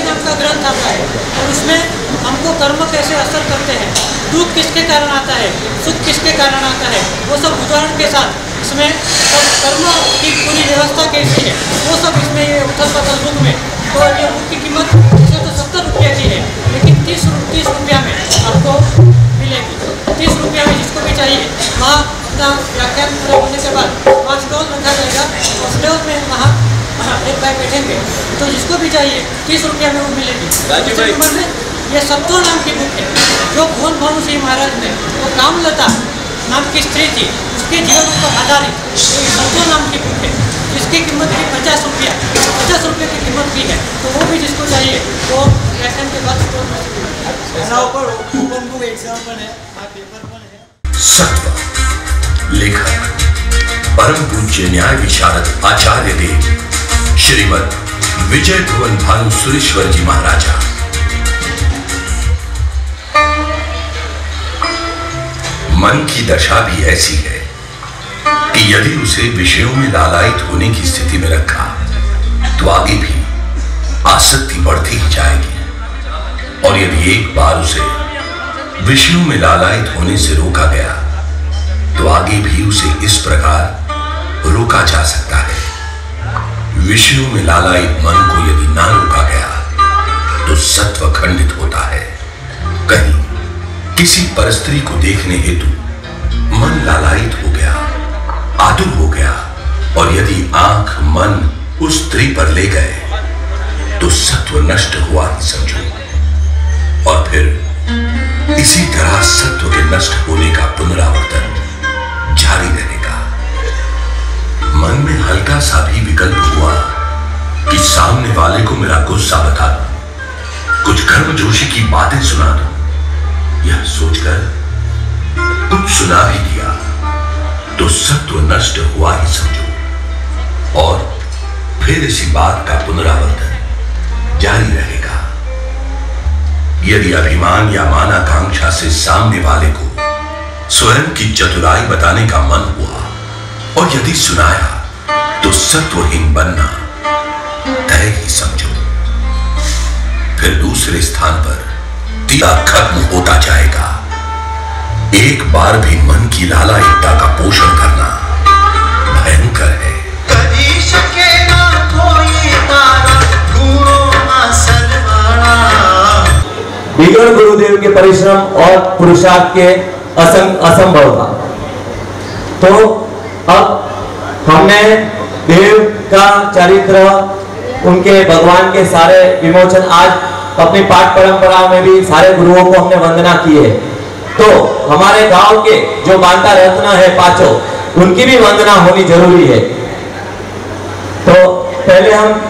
नाम का ग्रंथ आता है और उसमें हमको कर्म कैसे असर करते हैं, दुख किसके कारण आता है, सुख किसके कारण आता है, वो सब उदाहरण के साथ इसमें सब कर्म की पूरी व्यवस्था कैसी है वो सब इसमें ये उथल पथल बुक में। तो ये बुक की कीमत वैसे तो 70 रुपये की है, लेकिन 30 रुपया में आपको मिलेगी। 30 रुपया में जिसको भी चाहिए वहाँ अपना व्याख्यान पूरा होने के बाद वहाँ स्टॉल रखा जाएगा और स्टॉल में वहाँ एक भाई बैठेंगे, तो जिसको भी चाहिए 30 रुपया में वो मिलेगी। नंबर में ये सत्तो नाम की बुक है जो भुवन भानु सिंह महाराज ने, वो कामलता नाम की स्त्री थी, उसके जीवन पर आधारित सत्तो नाम की बुक है, जिसकी कीमत भी 50 रुपया की कीमत भी है। तो वो भी जिसको चाहिए वो व्याख्यान के बाद स्टोर में एग्जाम्पल है, पेपर पर है। सत्व लेखक परम पूज्य न्याय विशारद आचार्य देव श्रीमद विजय भुवन भानु सुरेश्वर जी महाराजा। मन की दशा भी ऐसी है कि यदि उसे विषयों में लालायित होने की स्थिति में रखा तो आगे भी आसक्ति बढ़ती ही जाएगी, और यदि एक बार उसे विषयों में लालायित होने से रोका गया तो आगे भी उसे इस प्रकार रोका जा सकता है। विषयों में लालायित मन को यदि ना रोका गया तो सत्व खंडित होता है। कहीं किसी परस्त्री को देखने हेतु मन लालायित हो गया, आतुर हो गया, और यदि आंख मन उस स्त्री पर ले गए तो सत्व नष्ट हुआ ही समझो, और फिर इसी तरह सत्व के नष्ट होने का पुनरावर्तन जारी रहेगा। मन में हल्का सा भी विकल्प हुआ कि सामने वाले को मेरा गुस्सा बता दूं, कुछ गर्मजोशी की बातें सुना दूं, यह सोचकर कुछ सुना भी दिया तो सत्व नष्ट हुआ ही समझो, और फिर इसी बात का पुनरावर्तन जारी रहेगा। यदि अभिमान या मानाकांक्षा से सामने वाले को स्वयं की चतुराई बताने का मन हुआ और यदि सुनाया तो सत्वहीन बनना तय ही समझो। फिर दूसरे स्थान पर दिया खत्म होता जाएगा। एक बार भी मन की लालायिकता का पोषण करना भयंकर है। बिगड़ गुरुदेव के परिश्रम और पुरुषार्थ के असंभव था। तो अब हमने देव का चरित्र, उनके भगवान के सारे विमोचन, आज अपनी पाठ परंपरा में भी सारे गुरुओं को हमने वंदना की है। तो हमारे गांव के जो बांटा रत्न है पांचों, उनकी भी वंदना होनी जरूरी है। तो पहले हम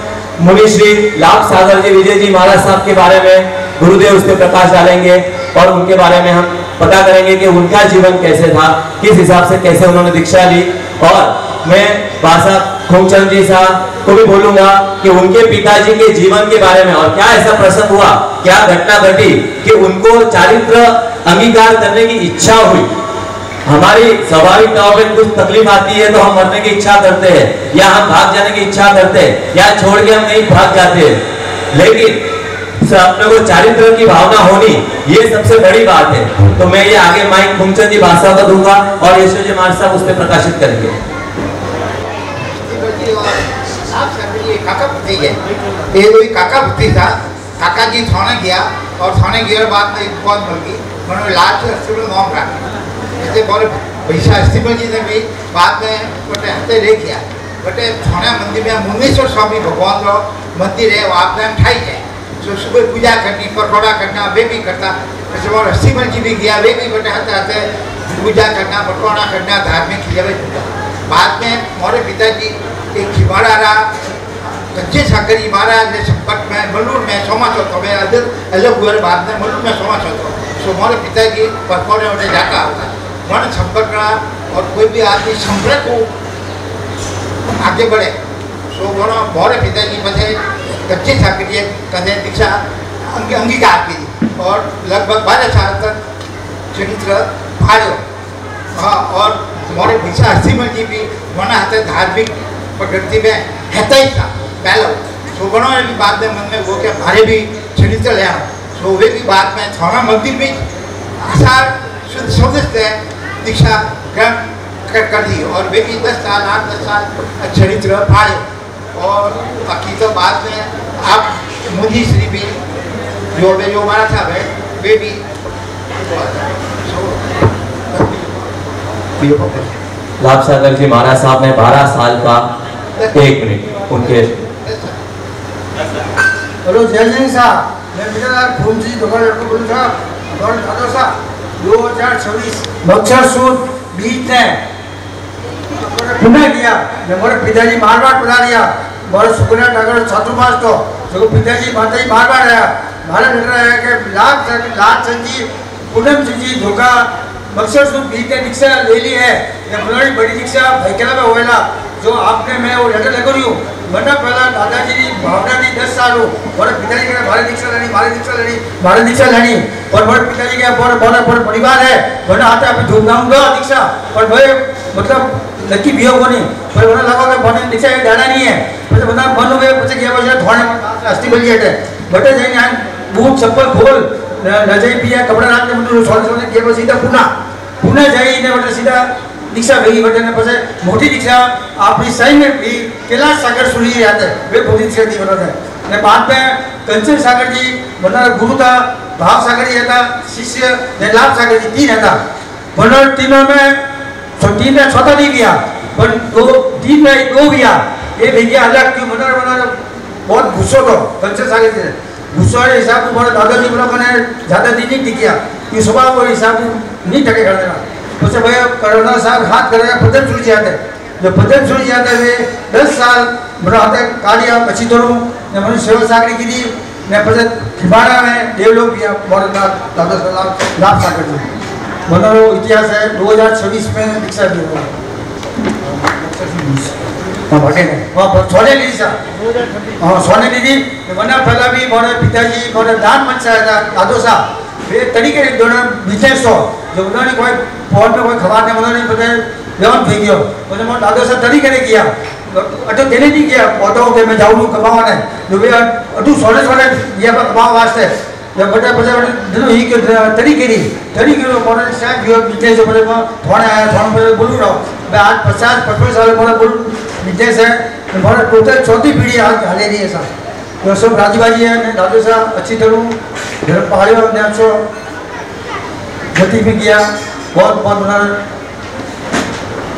मुनि श्री लाभ सागर जी विजय जी महाराज साहब के बारे में गुरुदेव उस पर प्रकाश डालेंगे और उनके बारे में हम पता करेंगे कि उनका जीवन कैसे था, किस हिसाब से कैसे उन्होंने दीक्षा ली। और मैं भाषा खूबचंद जी साहब को भी बोलूंगा कि उनके पिताजी के जीवन के बारे में और क्या ऐसा प्रसंग हुआ, क्या घटना घटी कि उनको चारित्र अंगीकार करने की इच्छा हुई। हमारी स्वाभाविक तौर पर कुछ तकलीफ आती है तो हम मरने की इच्छा करते हैं, या हम भाग जाने की इच्छा करते हैं, या छोड़ के हम नहीं भाग जाते हैं, लेकिन अपने को चारित्र की भावना होनी ये सबसे बड़ी बात है। तो मैं ये आगे माइक खूबचंद जी भाषा को दूंगा और यशो जी महाराज साहब उस पर प्रकाशित करेंगे। काका पुत्री है, ये कोई काका पुत्री था। काका जी थाने गया और थाने गया बाद में एक बहुत बन गई, उन्होंने लास्ट हॉस्पिटल मॉम रखा। ऐसे बोले पैसा स्टीफन जी ने भी बाद में बटे हफ्ते ले गया। बटे थाना मंदिर में मुनीश्वर स्वामी भगवान का मंदिर है, वहाँ पे ठाई है। तो सुबह पूजा करनी, पकौड़ा करना, वे भी करता। ऐसे बोले स्टीफन जी भी गया, वे भी बटे हफ्ते पूजा करना, पकौड़ा करना, धार्मिक जगह। बाद में हमारे पिताजी एक खिमाड़ा रहा कच्चे सागरी महाराज ने संपर्क में मलूर में सोमाचो तो मैं अलग हुए बाद में मलूर में सोमाचो तो सो मोरे पिताजी परपोरे उन्हें जाता होता मन संपर्क और कोई भी आदमी संपर्क को आगे बढ़े सो मोरे पिताजी पचे कच्चे सागरी कदे दीक्षा अंगीकार की और लगभग 12 साल तक चरित्र फाड़ो और मोरे भिक्षा हस्तीमल जी भी मना हाथे धार्मिक प्रकृति में रहता ही था पहला सो बनो भी बाद में मन में वो क्या भारे भी चरित्र लिया सो वे भी बाद में थाना मंदिर में आसार शुद्ध दीक्षा ग्रहण कर दी और वे भी 10 साल 8-10 साल चरित्र फाड़े और बाकी तो बाद में आप मोदी श्री भी जो हमारा था वे भी लाभ सागर जी महाराज साहब ने 12 साल का 1 मिनट उनके हेलो जय जय साहब मैं मेरा खून जी दुकान लड़को बोलूँ साहब और दादा साहब 2026 बक्सर सूट बीच ने पुनः किया मैं मोरे पिताजी मारवाड़ पढ़ा दिया मोरे सुकन्या नगर छात्रवास तो जो पिताजी माताजी मारवाड़ आया भारत लग रहा है कि लाभ संजी पूनम जी धोखा बक्सर सूट बीच ने दीक्षा ले ली है या बड़ी दीक्षा भाईकेला में होएला जो आपने मैं वो लेटर लेकर हूँ वरना पहला दादाजी की भावना थी 10 साल हो और पिताजी के भारत दीक्षा लेनी और मेरे पिताजी के बहुत परिवार है वरना आते अभी धूमधाम का दीक्षा और भाई मतलब लकी भी होगा नहीं पर वरना लगा कि बहुत दीक्षा डाला नहीं है मतलब बता मन हो गए बच्चे क्या बच्चे थोड़े अस्थि बली है बटे जाइए बूट चप्पल खोल रजाई पिया कपड़ा राखने मतलब सोने के बस सीधा पुणे जाइए बटे सीधा दीक्षा भेगी बटे ने पसे मोटी दीक्षा आपकी सही में भी कैलाश सागर सुनी जाते वे मोटी दीक्षा दी बना ने बाद में कंचन सागर जी बना गुरु था भाव सागर जी था शिष्य ने लाभ सागर जी 3 था बना तीनों में तीन में चौथा नहीं गया पर 3 में 2 गया ये भेजिया अलग क्यों बना बहुत गुस्सो तो कंचन सागर जी गुस्सो हिसाब से बड़े दादाजी लोगों ने ज़्यादा दिन नहीं टिकिया ये स्वभाव को हिसाब नहीं टके कर देना उससे भैया करोना साहब हाथ करेगा पदम सुनी जाते जो पदम सुनी जाते हुए 10 साल बड़ा हाथे कालिया पची तोड़ू ने मन सेवा सागरी की दी ने पदम खिबाड़ा में देवलोक भी बहुत दादा लाभ सागर जी मनोरो इतिहास है 2026 में दीक्षा दी हुआ भटे ने वहाँ सोने ली सा सोने लीधी वरना पहला भी मोरे पिताजी मोरे दान मन से आया था दादो साहब वे तरीके से दोनों विशेष हो जो उन्होंने कोई फोन पे कोई खबर नहीं उन्होंने पता व्यवन થઈ ગયો પછી મોર દાદો સાહેબ તરીકે ને किया अटो देने नहीं किया पौधों के मैं जाऊँ कमावा ने जो भी अटू सोने ये कमावा वास्ते जब बड़े बड़े दिनों ही के तरीके मोरे साहब जो विदेश जो बड़े थोड़े आया थोड़े बोलूँ रहो मैं आज 50-55 साल मोरे बोलूँ विदेश है मोरे टोटल 4थी पीढ़ी आज हाले रही है साहब तो सब राजीबाजी है दादू साहब अच्छी तरह घर पहाड़ियों में अच्छो गति में किया बहुत बना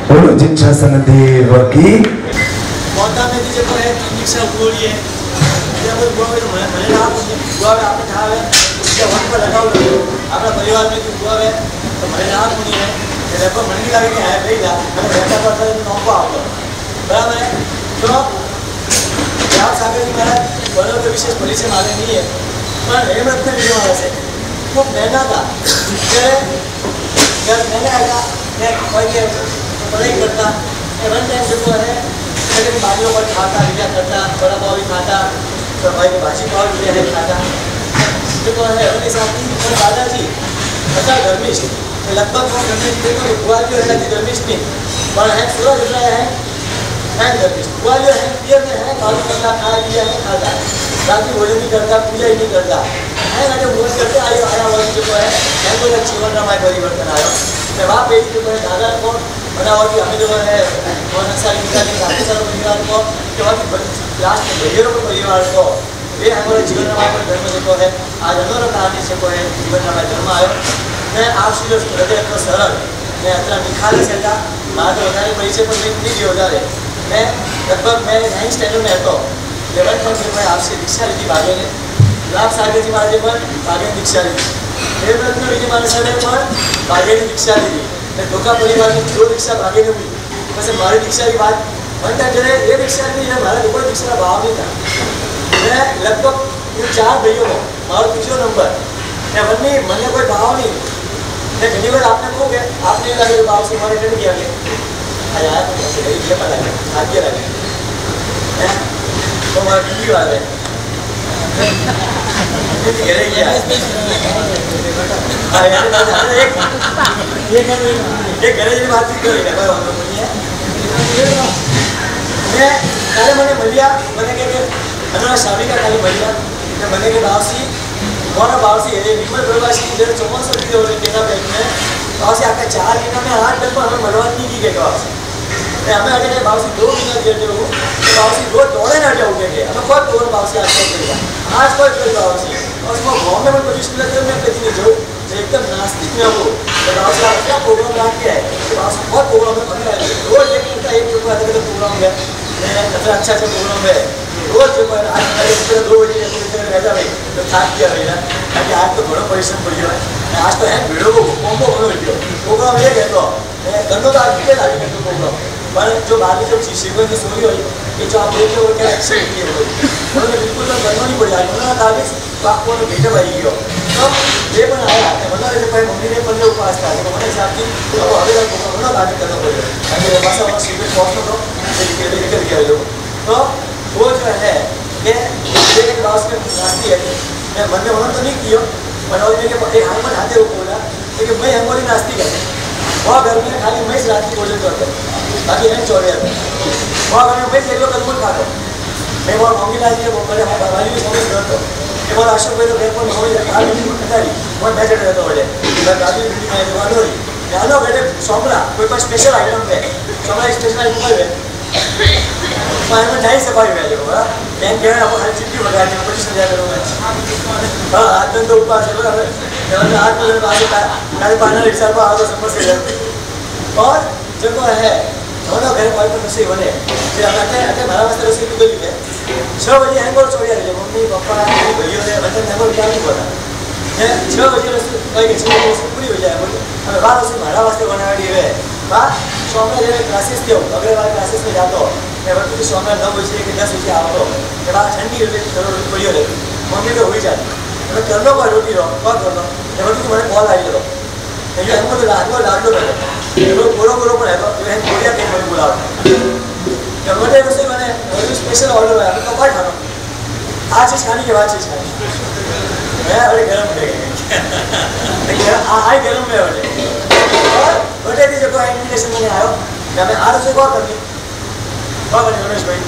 बोलो जिच्छासन देव की पौधा में जो है दीक्षा बोली है जब वो मैंने आप दुआ में आपने कहा है उसके वक्त पर लगा हुआ अपना परिवार में जो दुआ है तो मैंने आप सुनी है लगभग मन की लगे कि है भाई ला मैंने बैठा पड़ता है तो नौको आपको बराबर है तो आप सागर जी महाराज बड़ों के विशेष परिचय माले नहीं है पर हेमरथ में विजय महाराज है खूब महंगा था जब मैंने आएगा मैं कोई पढ़ाई करता वन टाइम जो है मेरे बालियों पर खाता लिया करता बड़ा पाव भी खाता तो भाई भाजी पाव भी है खाता जो है अपने साथ ही दादाजी अच्छा धर्मिष्ठ लगभग वो देखो ग्वालियर है धर्मिष्ठ नहीं पर है सूरज उठ रहा है धर्मिष्ठ ग्वालियर है पियर में है कालू करता खा लिया है खाता रात में भोजन नहीं करता पूजा ही नहीं करता है ना जो भोजन करते आया वर्ष जो है कोई जीवन रमाय परिवर्तन आया मैं वहाँ पे जो है दादा को बना और भी हमें जो है बहुत सारी काफ़ी सारे परिवार को जो लास्ट भैया को परिवार को वे हमारे जीवन रमाय पर धर्म जो है आज हमारा कहानी से को है जीवन रमाय धर्म आयो मैं आपसे जो हृदय को सरल मैं अतरा निखालस था मारा तो વધારે परिचय पर नहीं दिया जा रहे मैं लगभग मैं 9th स्टैंडर्ड में હતો 11th में मैं आपसे दीक्षा ली थी भागे ने लाभ सागर जी महाराज पर भागे दीक्षा ली थी हेमरथ में विजय महाराज साहब पर भागे ने दीक्षा ली थी मैं धोखा परिवार में 2 दीक्षा भागे ने हुई बस हमारी दीक्षा की बात मन जरे ये दीक्षा नहीं है मारा कोई दीक्षा भाव नहीं था मैं लगभग 4 भाइयों में मारो तीसरो नंबर मैं मन में मन कोई भाव नहीं मैं घनी बार आपने कहो कि आपने लगे तो भाव से मारे नहीं किया आया तो कैसे ये पता है आगे लगे तो मारा बीवी वाला है घेरे गया एक घरे जी बातचीत करी कोई वांधो नहीं है मैं काले मैंने मलिया मैंने के अनुरा शामी का काले मलिया मैं मैंने के बावसी मोरा बावसी है विमल प्रवासी इधर 54 की और केना बैंक में बावसी आपका 4 महीना में 8 दिन पर हमें मलवात नहीं की गई बावसी हमें अगर बावसी 2 महीना दिए थे वो बावसी रोज दौड़े ना जाओगे के हमें बहुत दौड़ बावसी आज करेगा आज कोई बावसी और उसको गांव में पोजीशन लेते मैं कभी नहीं जो एकदम नास्तिक में वो तो बावसी आप क्या प्रोग्राम रख के है तो बावसी बहुत प्रोग्राम में बना है रोज एक प्रोग्राम है अच्छा अच्छा प्रोग्राम है रोज जो आज 2 बजे रह जाए तो थाक गया भाई ना ताकि आज तो थोड़ा परिश्रम पड़ गया आज तो है वीडियो को कॉम्बो बनो वीडियो प्रोग्राम ये कहतो गंदो तो आज के लागे करतो प्रोग्राम पर जो बाद में जब शिवगंज की स्टोरी हुई कि जो आप देखते हो क्या एक्शन किए हुए उन्होंने बिल्कुल तो गंदो नहीं पड़ा उन्होंने कहा कि आपको तो भेटे भाई गयो तो ये पण आया मतलब जब भाई मम्मी ने पंद्रह उपवास था तो मैंने हिसाब की अब अभी तक उन्होंने आगे करना पड़ेगा ताकि भाषा वहाँ सीक्रेट पहुँचना तो लेकर गया लोग तो वो जो है कि एक बात में नास्ती है मैं मन में तो नहीं किया पर और मेरे एक हाथ में हाथे वो बोला लेकिन मैं हमारी नास्ती करता वहाँ घर में खाली मैं रात की भोजन करता बाकी नहीं छोड़ रहा था वहाँ घर में मैं एक लोग कदम खाता मैं बहुत मम्मी लाजी है वो करे वाली भी समझ करता कि बहुत अशोक भाई तो घर पर हो जाए आज भी पता नहीं बहुत मैं चढ़ रहता बोले मैं गाड़ी बिल्डिंग में वालों ही जानो बेटे सोमरा कोई पर स्पेशल आइटम है सोमरा स्पेशल आइटम है मैं नहीं सफाई में जो बड़ा बैंक के आपको हर चिट्ठी बता के पोजीशन दिया करूंगा हां आज तो ऊपर से बड़ा जब आज तो बाद काले पाना रिक्शा पर आओ तो समझ से और जो है दोनों घर पर रसोई बने जे आते मारा वास्ते रसोई की गई है 6 बजे हैंगओवर छोड़िया रे मम्मी पापा भाइयों ने मतलब हैंगओवर क्या नहीं बोला है 6 बजे रसोई भाई के 6 बजे पूरी हो जाए हमें बात उसे मारा वास्ते बनाड़ी है बा सोमवार जब क्लासेस थे अगले बार क्लासेस में जातो मैं वक्त की सोमवार 9 बजे के 10 बजे आवतो के बाद ठंडी रोटी पड़ी रहती मम्मी तो हुई जाती मैं करनो का रोटी रो क्या करनो जब वक्त मैंने कॉल आई लो ये हमको तो लाडलो रहता वो बोलो पर है तो जो है कोरिया के मैं बुलाओ जब मैंने उसे मैंने स्पेशल ऑर्डर है तो क्या खाना आज चीज खाने के बाद चीज खानी मैं अरे गरम देखिए आई गरम में और बटे थी जब इन्विटेशन में आयो जब मैं आज से कॉल करनी रमेश भाई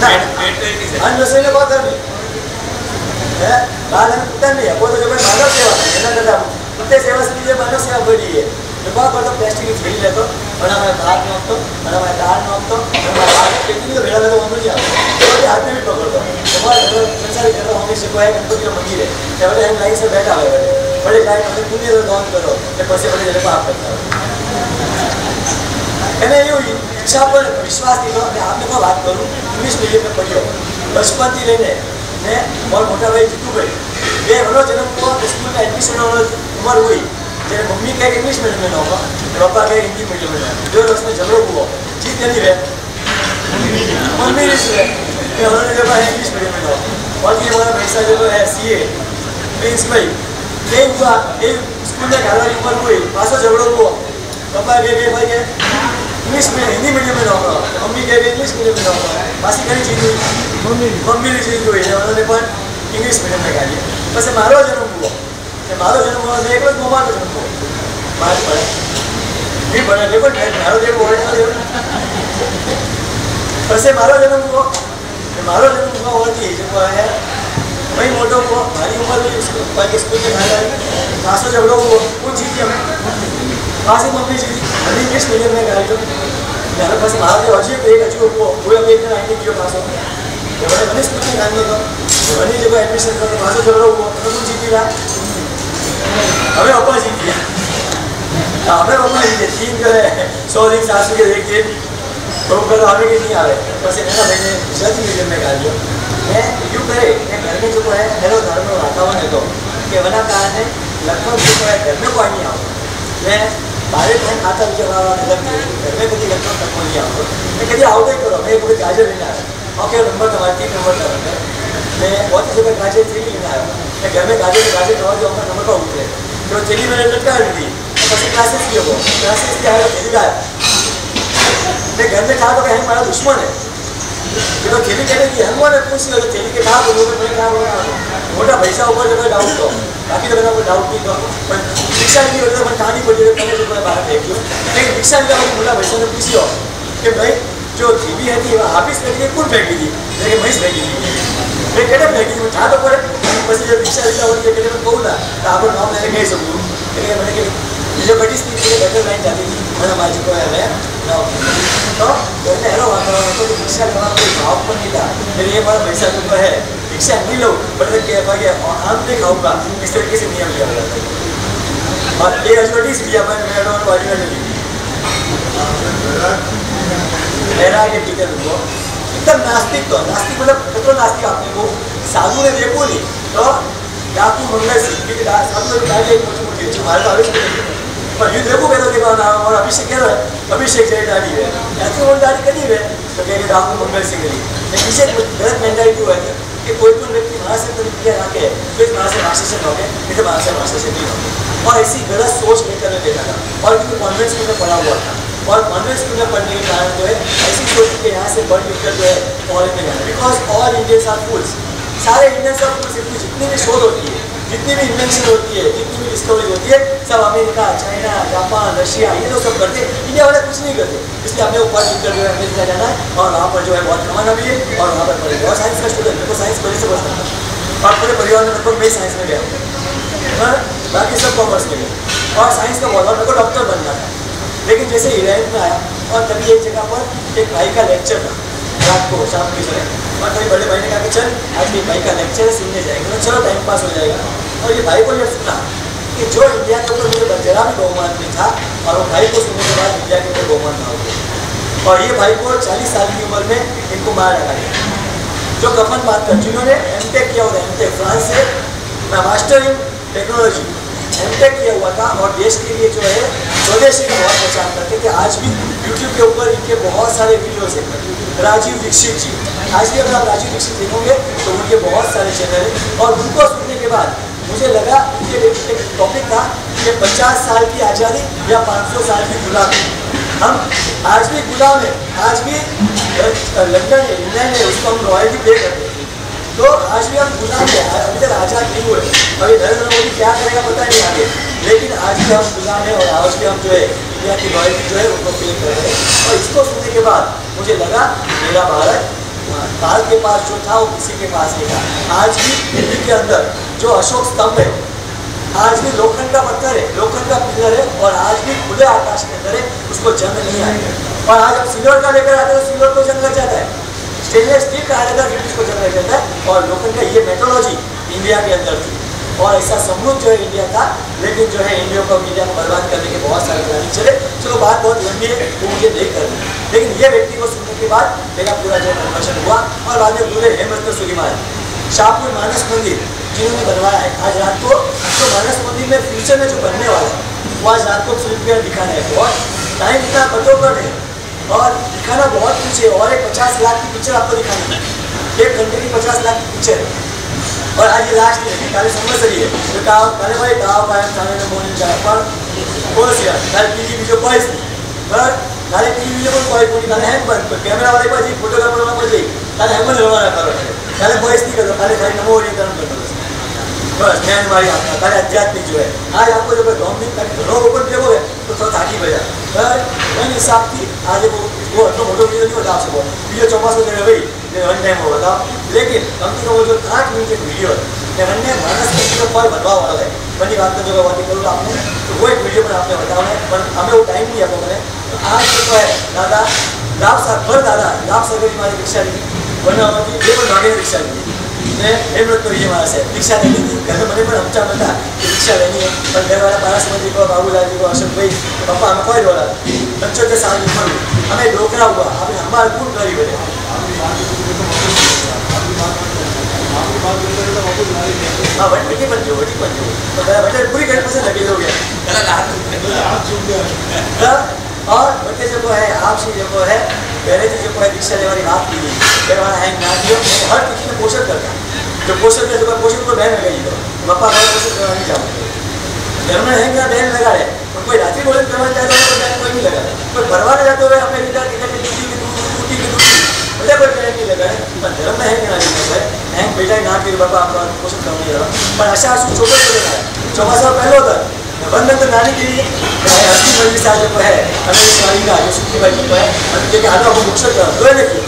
नहीं आज रसोई ने कॉल करनी है बाद में पता नहीं है वो तो जब मैं मानव सेवा है ना दादा कुत्ते सेवा से मुझे मानव सेवा बड़ी है तो बहुत बड़ा प्लास्टिक की थैली लेतो और हमारे भात में तो और हमारे दाल में तो हमारे हाथ कितनी तो भेड़ा में तो हम नहीं आते तो हाथ में भी पकड़ता हमारे संसार कर रहा हूँ को है गणपति का मंदिर है जब बड़े हम लाइन से बैठा हुआ है बड़े लाइन में पुण्य तो दान करो जब पैसे बड़े जगह आप करता मैंने ये शिक्षा पर विश्वास दिलो आपने को बात करूँ इंग्लिश मीडियम में पढ़ियो बचपन थी लेने ने और मोटा भाई जीतू भाई ये हलो जन्म को स्कूल में एडमिशन उम्र हुई जब मम्मी कहे इंग्लिश मीडियम में होगा पापा कहे हिंदी मीडियम में जो उसमें झगड़ो हुआ जीत नहीं रहे मम्मी ने उन्होंने जब इंग्लिश मीडियम में होगा और ये हमारा पैसा जो है CA प्रिंस भाई ये हुआ एक स्कूल में घरवाली उम्र हुई पासो झगड़ो हुआ पापा कहे भाई के इंग्लिश में हिंदी मीडियम में होगा मम्मी कहे इंग्लिश मीडियम में होगा बासी कहीं चीज हुई मम्मी ने चीज हुई उन्होंने पर इंग्लिश मीडियम में गाली बस मारो जन्म हुआ मारो जन्म हुआ एक बार मोबाइल जन्म हुआ बात पड़े भी बने देखो मारो देखो बस मारो जन्म हुआ होती जो है वही मोटो को भारी उम्र स्कूल में खाना खासो झगड़ो हुआ कुछ चीज़ हमें खासी मम्मी जी अभी इंग्लिश मीडियम में गाड़ी तो यार बस मारो अजीब एक अच्छी वो अभी एक दिन आएंगे क्यों खासो मैंने बने स्कूल में गाने तो बनी जगह एडमिशन कर खासो झगड़ो हुआ तो कुछ जीती रहा हमें पापा जीत गया हमें पापा जीते 3 करे 100 दिन सासू के देख के तो कर हमें कि नहीं आ रहे बस है मैंने गुजराती मीडियम में गालियो मैं यूँ करे मैं घर में जो है हेलो घर में वातावरण है तो कि वना कारण है लगभग जो है घर में कोई नहीं आओ मैं बारे में खाता विचार अलग घर में कभी लगता तक नहीं आओ मैं कभी आओ नहीं करो मैं कभी गाजर लेना है ओके नंबर तुम्हारे 3 नंबर का मैं बहुत जगह गाजर थैली लेना है मैं घर में गाजर खावा जो अपना नंबर पर उतरे जो थैली मैंने लटका दी પછી क्लासेस किया वो क्लासेस क्या है थैली का मैं घर में था तो कहीं हमारा दुश्मन है तो थैली कहने की हम वाले पूछ लो थैली के था बोलो मैं क्या बोला मोटा पैसा ऊपर जो डाउट तो बाकी तो कोई डाउट नहीं तो पर शिक्षा की वजह से कहानी पड़ी है पहले जो बाहर देख लो लेकिन शिक्षा का मोटा पैसा ने पूछियो कि भाई जो थैली है थी ऑफिस में के कौन फेंकी थी लेकिन मैं फेंकी थी मैं केटे फेंकी थी था तो पर પછી जो शिक्षा लिखा होती है केटे में कहूँ ना तो आप नाम लेके कह सकूँ लेकिन मैंने कि जो बड़ी स्पीड से बेटर लाइन जाती थी मैंने माजी को है ना तो मैंने हेलो वातावरण तो शिक्षा लेना कोई भाव पर नहीं था मेरे ये बड़ा पैसा तो है शिक्षा नहीं लो बट क्या भाई आम नहीं खाऊंगा इस तरीके से नियम लिया जाता है और ये एडवर्टाइज भी अपन मैं डोंट वाली में ली मेरा के टीचर को एकदम नास्तिक तो नास्तिक मतलब कितना नास्तिक आपने को साधु ने देखो नहीं तो डाकू मंगल सिंह के साधु ने डाले मोटी जो हमारे आवेश पर ये देखो कहता देखो ना और अभिषेक कह रहा है अभिषेक जय दाढ़ी है ऐसे वो दाढ़ी करी है तो कहेंगे डाकू मंगल सिंह करी लेकिन पीछे गलत मेंटालिटी हुआ है कि कोई व्यक्ति वहाँ से प्रतिक्रिया रखे तो वहाँ से भाषण होंगे नहीं तो वहाँ से भाषण नहीं होंगे और ऐसी गलत सोच लेकर देता था और क्योंकि कॉन्वेंट स्कूल में पढ़ा हुआ था और कॉन्वेंट स्कूल में पढ़ने के कारण जो है ऐसी सोच कि यहाँ से बढ़ लिखकर जो है कॉलेज में जाना because all Indians are fools सारे इंडियंस आर फूल्स इनकी जितनी भी शोध होती है जितनी भी इन्वेंशन होती है जितनी भी डिस्कवरी होती है सब अमेरिका चाइना जापान रशिया ये लोग सब करते हैं इंडिया वाले कुछ नहीं करते इसलिए हमने ऊपर लिखकर जो है अमेरिका जाना है और वहाँ पर जो है बहुत कमाना भी है और वहाँ पर पढ़ेगा और साइंस का स्टूडेंट मेरे को साइंस पढ़ने से पसंद था और पूरे परिवार में लगभग मैं साइंस में गया बाकी सब कॉमर्स में गए और साइंस का बहुत मेरे को डॉक्टर बनना था लेकिन जैसे 11th में आया और तभी एक जगह पर एक भाई का लेक्चर था रात को शाम की समय और कभी बड़े भाई ने कहा कि चल आज एक भाई का लेक्चर है सुनने जाएंगे तो चलो टाइम पास हो जाएगा और ये भाई को ये सुना कि जो इंडिया के ऊपर मुझे जरा भी बहुमान नहीं था और वो भाई को सुनने के बाद इंडिया के ऊपर बहुमान ना हो गया और ये भाई को 40 साल की उम्र में इनको मार लगा दिया जो कफन बात कर जिन्होंने एमटेक किया हुआ एमटेक फ्रांस से मास्टर इन टेक्नोलॉजी एमटेक किया हुआ था और देश के लिए जो है स्वदेशी का बहुत प्रचार करते थे आज भी यूट्यूब के ऊपर इनके बहुत सारे वीडियोस हैं राजीव दीक्षित जी आज भी अगर आप राजीव दीक्षित देखोगे तो उनके बहुत सारे चैनल हैं और उनको सुनने के बाद मुझे लगा कि एक टॉपिक था कि 50 साल की आज़ादी या 500 साल की गुलामी हम आज भी गुलाम है आज भी लंदन है इंग्लैंड है उसको हम रॉयल्टी पे करते हैं तो आज भी हम गुलाम है अभी तक आज़ाद नहीं हुए अभी नरेंद्र मोदी क्या करेगा पता नहीं आगे लेकिन आज भी हम गुलाम है और आज भी हम जो है इंडिया की रॉयल्टी जो है उनको पे कर रहे हैं और इसको सुनने के बाद मुझे लगा मेरा भारत काल के पास जो था वो किसी के पास नहीं था आज भी दिल्ली के अंदर जो अशोक स्तंभ है आज भी लोखंड का पत्थर है लोखंड का पिलर है और आज भी खुले आकाश के अंदर है उसको जंग नहीं आएगा और आज हम सिल्वर का लेकर आते हैं तो सिल्वर को जंग लग जाता है स्टेनलेस स्टील का आया था फिर उसको जंग लग जाता है और लोखंड का ये मेट्रोलॉजी इंडिया के अंदर थी और ऐसा समृद्ध जो है इंडिया था लेकिन जो है इंडिया को इंडिया को बर्बाद करने के बहुत सारे प्लानिंग चले चलो बात बहुत लंबी है वो मुझे नहीं करनी लेकिन ये व्यक्ति को सुनने के बाद मेरा पूरा जो कन्वर्शन हुआ और बाद में पूरे हेमंत सुलेमान शाहपुर मानस मंदिर जिन्होंने बनवाया है आज रात को तो मानस मंदिर में फ्यूचर में जो बनने वाला है वो आज रात को फिल्म में दिखाना है और टाइम इतना कटोकट है और दिखाना बहुत कुछ है और एक 50 लाख की पिक्चर आपको दिखानी है 1 घंटे की 50 लाख की पिक्चर है और आज ये लास्ट है काले संवत्सरी है तो काले भाई गाँव कायम थाने में मोनी जाए पर बोल सिया काले पीजी बीजो बॉयस पर काले पीजी बीजो कोई बॉय कोई काले हैंड बंद कैमरा वाले पास ही फोटोग्राफर वाला पास ही काले हैंड बंद रवाना करो काले बॉयस नहीं करो काले भाई नमो ओरिएंटल कर दो बस मैं हमारी आपका काले आध्यात्मिक जो है आज आपको जब गाँव में लोग ओपन देखोगे तो थोड़ा थाकी बजा पर वन हिसाब की आज वो अपना मोटो वीडियो नहीं बता आपसे वीडियो 54 जगह भाई वन टाइम हो बताओ लेकिन कम से कम वो जो 8 मिनट की वीडियो है हमने मानस मंदिर का फल बनवा वाला है बनी बात का जो बात करूँ आपने तो वो एक वीडियो पर आपने बताना है पर हमें वो टाइम नहीं आपको मैंने तो आज जो है दादा लाभ साहब पर दादा लाभ सागर हमारी रिक्शा ली वरना हमारी ये पर भागे रिक्शा ली ने हेमरत तो ये हमारा से रिक्शा नहीं ली घर में बने पर हमचा बता कि रिक्शा लेनी है पर घर वाला पारा समझी को बाबूलाल जी को अशोक भाई पापा हमें कोई रोला 75 साल की उम्र हमें डोकरा हुआ अभी हमारा कौन गरीब है हाँ वटी बन जो तो बटे पूरी 100% लगी हो गया और बटे जो है आपसे जो है पहले जो है दीक्षा लेवानी बात की फिर वहाँ हैंग ना दियो हर किसी ने पोषण करता जो पोषण कर जो पोषण को बहन लगाई तो पापा घर पोषण करवा नहीं जाओ घर में हैंग ना बहन लगा रहे और कोई रात्रि भोजन करवा जाए तो कोई नहीं लगा कोई भरवाने जाते हुए अपने लीटर टूटी मुझे कोई बहन नहीं लगा है पर धर्म में हैंग ना है हैंग बेटा ना कि बापा आपका पोषण करवा नहीं रहा पर आशा आशु छोटे छोटे है चौमासा पहले होता बंधन तो नानी के लिए हस्ती मंदिर साहब जो है अमेरिका वाली का जो सुखी भाई जो है जो कि आधा वो मुक्षर कर दो देखिए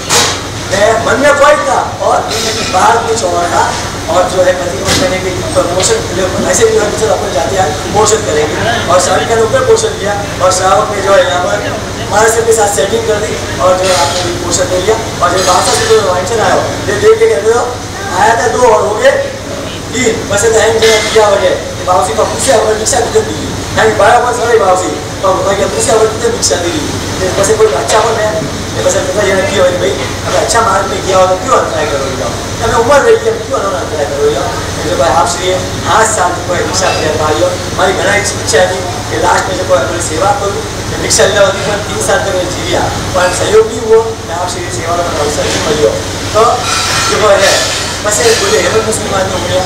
मन में कोई था और बाहर कुछ और था और जो है पति को कहने की प्रमोशन ऐसे जो है कुछ अपने जाते हैं पोषण करेंगे और श्रावण के ऊपर पोषण किया और श्रावक ने जो है यहाँ पर महाराष्ट्र के साथ सेटिंग कर दी और जो है आपने पोषण ले लिया और जो भाषा से जो वाइंसन आया ये देख के कहते हो आया था 2 और हो गए 3 बस तो है किया हो गए बावसी का पूछे और दीक्षा कितने दी है बाया पर सारे बावसी तो भाई पूछे और कितने दीक्षा दी बस कोई अच्छा पर मैं बस कहता ये किया हो भाई अगर अच्छा मार्ग में किया हो तो क्यों ट्राई करो जाओ हमें उम्र रही है क्यों ना ट्राई करो जाओ जो भाई आप श्री 5 साल को दीक्षा कर पाइयो हमारी घना इच्छा थी कि लास्ट में जो अपनी सेवा करूँ दीक्षा लेना होती पर 3 साल तक जीविया पर सहयोग नहीं हुआ मैं आप श्री सेवा का अवसर नहीं मिलो तो जो है बस बोले हेमंत मुस्लिम आदमी हो गया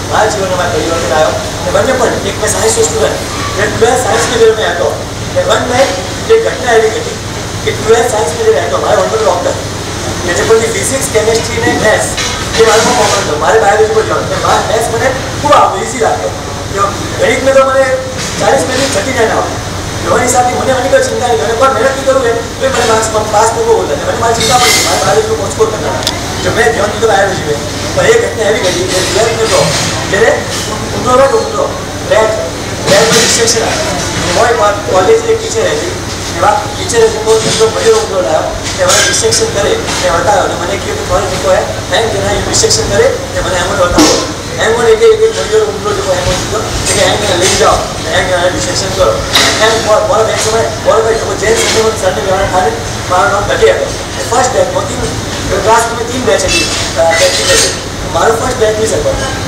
हमारे जीवन में परिवर्तन आयो बने पर एक मैं साइंस स्टूडेंट मैं 12 साइंस के लेवल में आता हूँ वन में एक घटना ऐसी घटी कि 12 साइंस में रहता हूँ हमारे ऑनर डॉक्टर जैसे कोई फिजिक्स केमिस्ट्री ने मैथ्स ये हमारे को कॉमन था हमारे बायोलॉजी को जॉइन मैथ्स मैंने खूब आप इजी लागतो गणित में तो मैंने 40 में 39 आओ हमारे हिसाब से मैंने मैंने कोई चिंता नहीं मैंने बहुत मेहनत नहीं करूँगा तो मैंने मार्क्स पास करके बोलता है मैंने हमारी चिंता पड़ी हमारे बायोलॉजी को स्कोर करना जो मैं ध्यान दी तो बायोलॉजी में पर एक घटना ऐसी घटी 12th में तो मेरे उम्रो रेड रिस्ट्रिक्शन आया हमारे कॉलेज एक टीचर है टीचर को जो बड़े उम्रो लाया मैंने रिस्ट्रिक्शन करे मैं बताया मैंने कि थोड़ा जो है हैंग देना रिस्ट्रिक्शन करे मैंने हेमंत बताओ हैंग में एक बड़े उम्रो जो हेमंत दो हैंग ले जाओ हैंग रिस्ट्रिक्शन करो हैंग बहुत एक समय बहुत भाई जैन सर ने गाना खाने मारा नाम घटे फर्स्ट बैच में 3 क्लास में 3 बैच है हमारा फर्स्ट बैच नहीं सर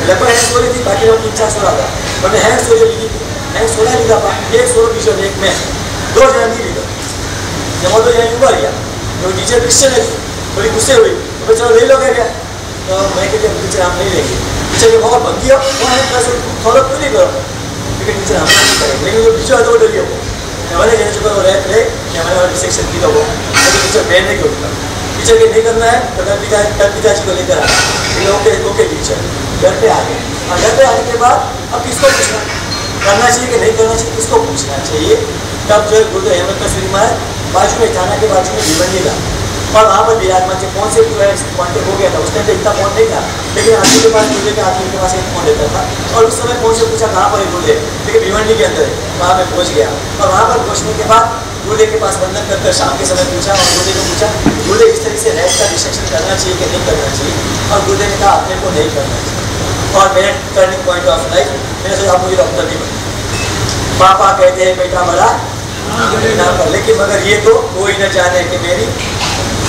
लगभग हैंग सोली थी बाकी लोग 3-4 सोला था मैंने हैंग सोली ली हैंग सोला लिखा था एक सोलो टीचर एक में 2 जना नहीं लिखा जब 2 जना यूँ गया तो टीचर क्रिश्चियन है बड़ी गुस्से हुई तो चलो ले लो क्या तो मैं कहते टीचर हम नहीं लेंगे टीचर के बहुत भंगी हो वहाँ फॉलो क्यों नहीं करो क्योंकि टीचर हम नहीं करेंगे लेकिन जो टीचर है तो वो डरिए मैंने कहने चुका वो रहे मैंने रिस्ट्रिक्शन की वो टीचर बैन नहीं करता टीचर के नहीं करना है तो कल पिताजी को लेकर आए ओके टीचर घर पे आ गए और घर पे आने के बाद अब किसको पूछना करना चाहिए कि नहीं करना चाहिए किसको पूछना चाहिए तब जो है गुरुदेव हेमंत का श्री महाराज बाजू में थाना के बाजू में भिवंडी था और वहाँ पर विराजमान थे कौन से कॉन्टेक्ट हो गया था उस टाइम पे इतना फोन नहीं था लेकिन आदमी के पास गुरुदेव के आदमी के पास एक फोन रहता था और उस समय कौन से पूछा कहाँ पर है गुरुदेव लेकिन भिवंडी के अंदर है वहाँ पे पहुँच गया और वहाँ पर पहुँचने के बाद गुरुदेव के पास वंदन कर शाम के समय पूछा और गुरुदेव को पूछा गुरुदेव इस तरह से रेस्ट का रिस्ट्रिक्शन करना चाहिए कि नहीं करना चाहिए और गुरुदेव ने कहा अपने को नहीं करना चाहिए और मेरे टर्निंग पॉइंट ऑफ लाइफ मैंने सोचा मुझे डॉक्टर नहीं बना पापा कहते हैं बेटा बड़ा ना कर लेकिन मगर ये तो कोई न जाने कि मेरी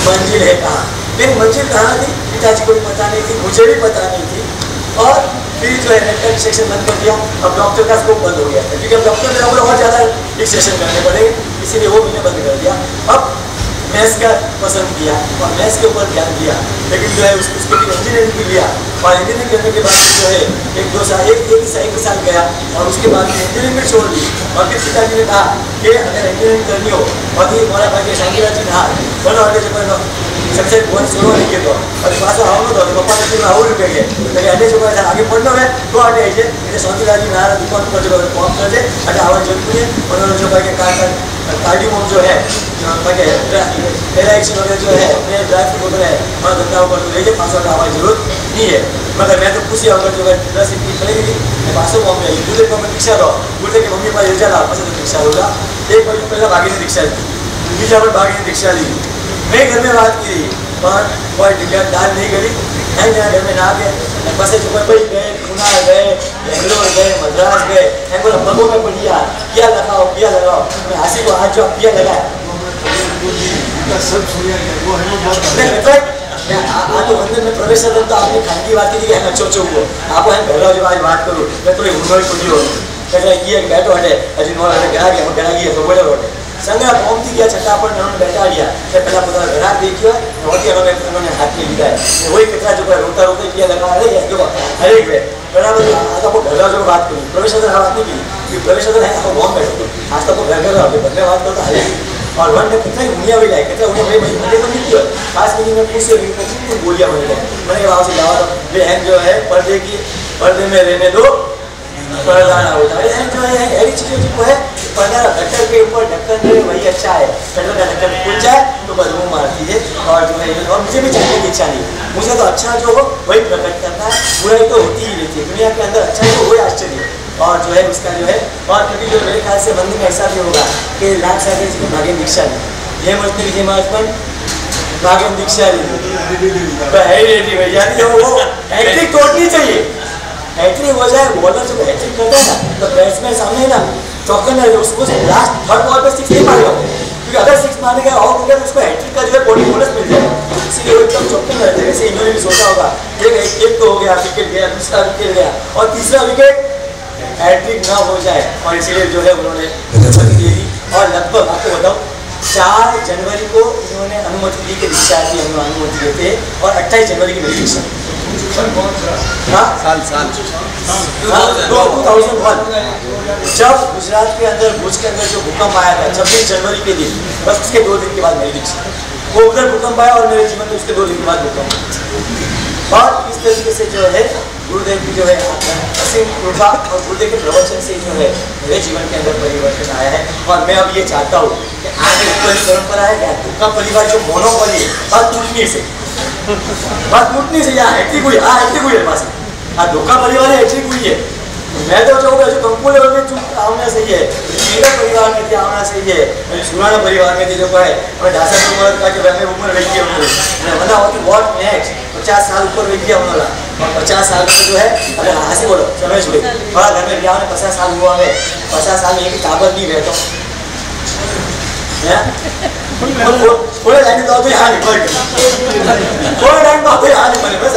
मंजिल है कहाँ मेरी मंजिल कहाँ थी पिताजी को भी पता नहीं थी मुझे भी पता नहीं थी और फिर जो है नेट का रिस्ट्रिक्शन बंद कर दिया अब डॉक्टर का स्कोप बंद हो गया था क्योंकि अब डॉक्टर ने और ज़्यादा रिस्ट्रिक्शन करने पड़ेंगे इसीलिए वो मैंने बंद कर दिया अब मैथ्स का पसंद किया और मैथ्स के ऊपर ध्यान दिया लेकिन जो है उसके लिए इंजीनियरिंग भी लिया और इंजीनियरिंग करने के बाद जो है 1-2 साल एक साल गया और उसके बाद इंजीनियरिंग में छोड़ दी और फिर पिताजी ने कहा कि अगर इंजीनियरिंग करनी हो और ये मोरा भाई शांतिराजी ना बनो अटे जो सबसे बहुत सुनो लिखे तो और पास आओ तो पप्पा ने फिर और रुपये गए लेकिन अटे जो आगे पढ़ना है तो अटे आई है शांतिराजी ना दुकान पर जो काम कर दे अटे आवाज जरूरी है उन्होंने जो भाई कार्डियोम जो है एलाइक्शन वगैरह जो है अपने ड्राई फ्रूट वगैरह है वहाँ धंधा ऊपर तो लेके 500 आवाज जरूरत नहीं है मगर मैं तो खुशी अगर जो है 10 इतनी चलेगी मैं 500 बॉम्बे आई गुरुदेव को मैं दीक्षा दो गुरुदेव की मम्मी पास रिक्शा ला पसंद दीक्षा होगा एक बार पहले भागी ने दीक्षा दी बीजा पर भागी ने दीक्षा ली मैं घर में बात की पर कोई दाल नहीं करी है जहाँ घर में ना गए बस मुंबई गए पुणे गए बेंगलोर गए मद्रास गए बोला मगों में बढ़िया किया लगाओ मैं हंसी को हाथ जो किया लगाया तो वंदन में प्रवेश तो आपने खानगी बात की है अच्छो अच्छो हुआ आप पहला जो आज बात करूँ मैं थोड़ी उन्होंने खुली हो बैठो हटे हजी नो गया गया तो बोले होटे संग्रह फॉर्म थी गया छठा पर उन्होंने बैठा दिया फिर पहला पता ग्राहक देखियो वही उन्होंने हाथ में लिया है वही कितना जो रोता रोते किया लगा अरे देखो हर एक बराबर आज आपको घर जो बात करूँ प्रवेश बात नहीं की प्रवेश है आपको फॉर्म बैठो आज तक घर घर बदले बात करो तो हर और वन में कितना दुनिया में जाए कितना उन्हें भाई मुझे तो नहीं किया खास मीटिंग में पूछ से बोलिया मैंने वहाँ से जाओ वे हैं जो है पर्दे में रहने दो पर्दा ना होता है जो है ऐसी चीज़ों को है पर्दा ढक्कन के ऊपर ढक्कन में वही अच्छा है कटल का ढक्कन खुल जाए तो बदबू मारती है और जो है और मुझे भी जानने की इच्छा नहीं मुझे तो अच्छा जो हो वही प्रकट करना है बुराई तो होती ही रहती है दुनिया के अंदर अच्छा है वही आश्चर्य और जो है उसका जो है और कभी जो मेरे ख्याल से मंदिर में ऐसा भी होगा कि लाख साहब इसको भाग्य दीक्षा ली ये मजदूर ये महात्मन भाग्य दीक्षा ली भैया वो हैट्रिक तोड़नी चाहिए हैट्रिक हो जाए बॉलर जब हैट्रिक करता है ना तो बैट्समैन सामने ना चौका ना उसको लास्ट थर्ड बॉल पे 6 नहीं मारेगा क्योंकि अगर 6 मारेगा आउट हो गया तो उसको हैट्रिक का जो है बॉडी बोनस मिल जाएगा इसलिए वो एकदम चौका ना रहता है वैसे इन्होंने भी सोचा होगा एक तो हो गया विकेट गया दूसरा विकेट गया और तीसरा विकेट हैट्रिक ना हो जाए और इसीलिए जो है उन्होंने अनुमति दे दी और लगभग आपको बताऊँ 4 जनवरी को इन्होंने अनुमति दी कि दीक्षा की अनुमति देते और 28 जनवरी की मेरी दीक्षा साल 2001 जब गुजरात के अंदर भुज के अंदर जो भूकंप आया था 26 जनवरी के दिन बस उसके 2 दिन के बाद मेरी दीक्षा वो उधर भूकंप आया और मेरे जीवन में उसके 2 दिन के बाद भूकंप और इस तरीके से जो है गुरुदेव की जो है असीम कृपा और गुरुदेव के प्रवचन से जो है मेरे जीवन के अंदर परिवर्तन आया है और मैं अब ये चाहता हूँ कि आगे ऊपर परंपरा है क्या दुखा परिवार जो मोनोपोली बात टूटनी से यहाँ हैट्रिक हुई है पास हाँ धोखा परिवार है हैट्रिक हुई है मैं तो चाहूँगा जो कंकु लेवल में चुप आना सही है मेरा परिवार में थी आना सही है सुराना परिवार में थी जो है और ढासा उम्र का जो है उम्र रही है उन्होंने मना होती वॉट नेक्स्ट 50 साल ऊपर रही है उन्होंने और 50 साल में जो है अगर हंसी बोलो रमेश भाई थोड़ा घर में ब्याह में 50 साल हुआ है 50 साल में एक ताकत नहीं रहता थोड़े टाइम तो यहाँ निकल थोड़ा टाइम तो यहाँ निकल बस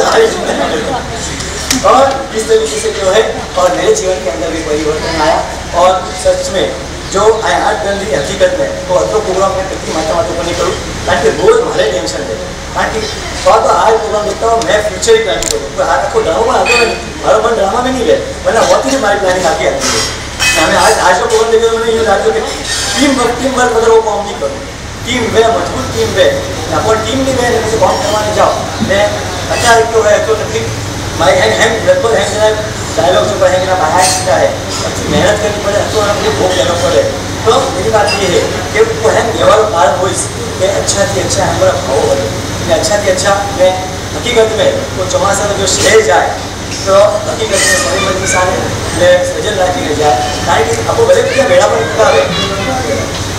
और इस तरीके से जो है और मेरे जीवन के अंदर भी परिवर्तन आया और सच में जो आज गंदी हकीकत में तो अतो प्रोग्राम में कितनी मात्रा तो नहीं करूँ कारण कि रोज मारे टेंशन है कारण कि तो आज प्रोग्राम देखता हूँ मैं फ्यूचर ही प्लानिंग करूँ कोई आज आपको ड्रामा आगे नहीं हमारा मन ड्रामा में नहीं है वरना बहुत ही हमारी प्लानिंग आगे आती है हमें आज का प्रोग्राम देखकर मैंने ये लागू कि टीम वर्क अगर वो काम नहीं करूँ टीम वे मजबूत टीम वे अपन टीम नहीं वे जैसे काम करवाने जाओ मैं अच्छा एक तो है तो तकलीफ भाई हैंग लगभग हैंग जरा डायलॉग जो है ना बाहर सीधा है अच्छी मेहनत करनी पड़े तो अपने भोग देना पड़े तो मेरी बात ये है कि वो हैंग व्यवहार कारण हो इसके अच्छा थी अच्छा हमारा भाव बने अच्छा थी अच्छा मैं हकीकत में वो चौमासा में जो शहर जाए तो हकीकत में सभी मंदिर सारे सजन राखी ले जाए कारण कि आपको भले किया भेड़ा पर निकला है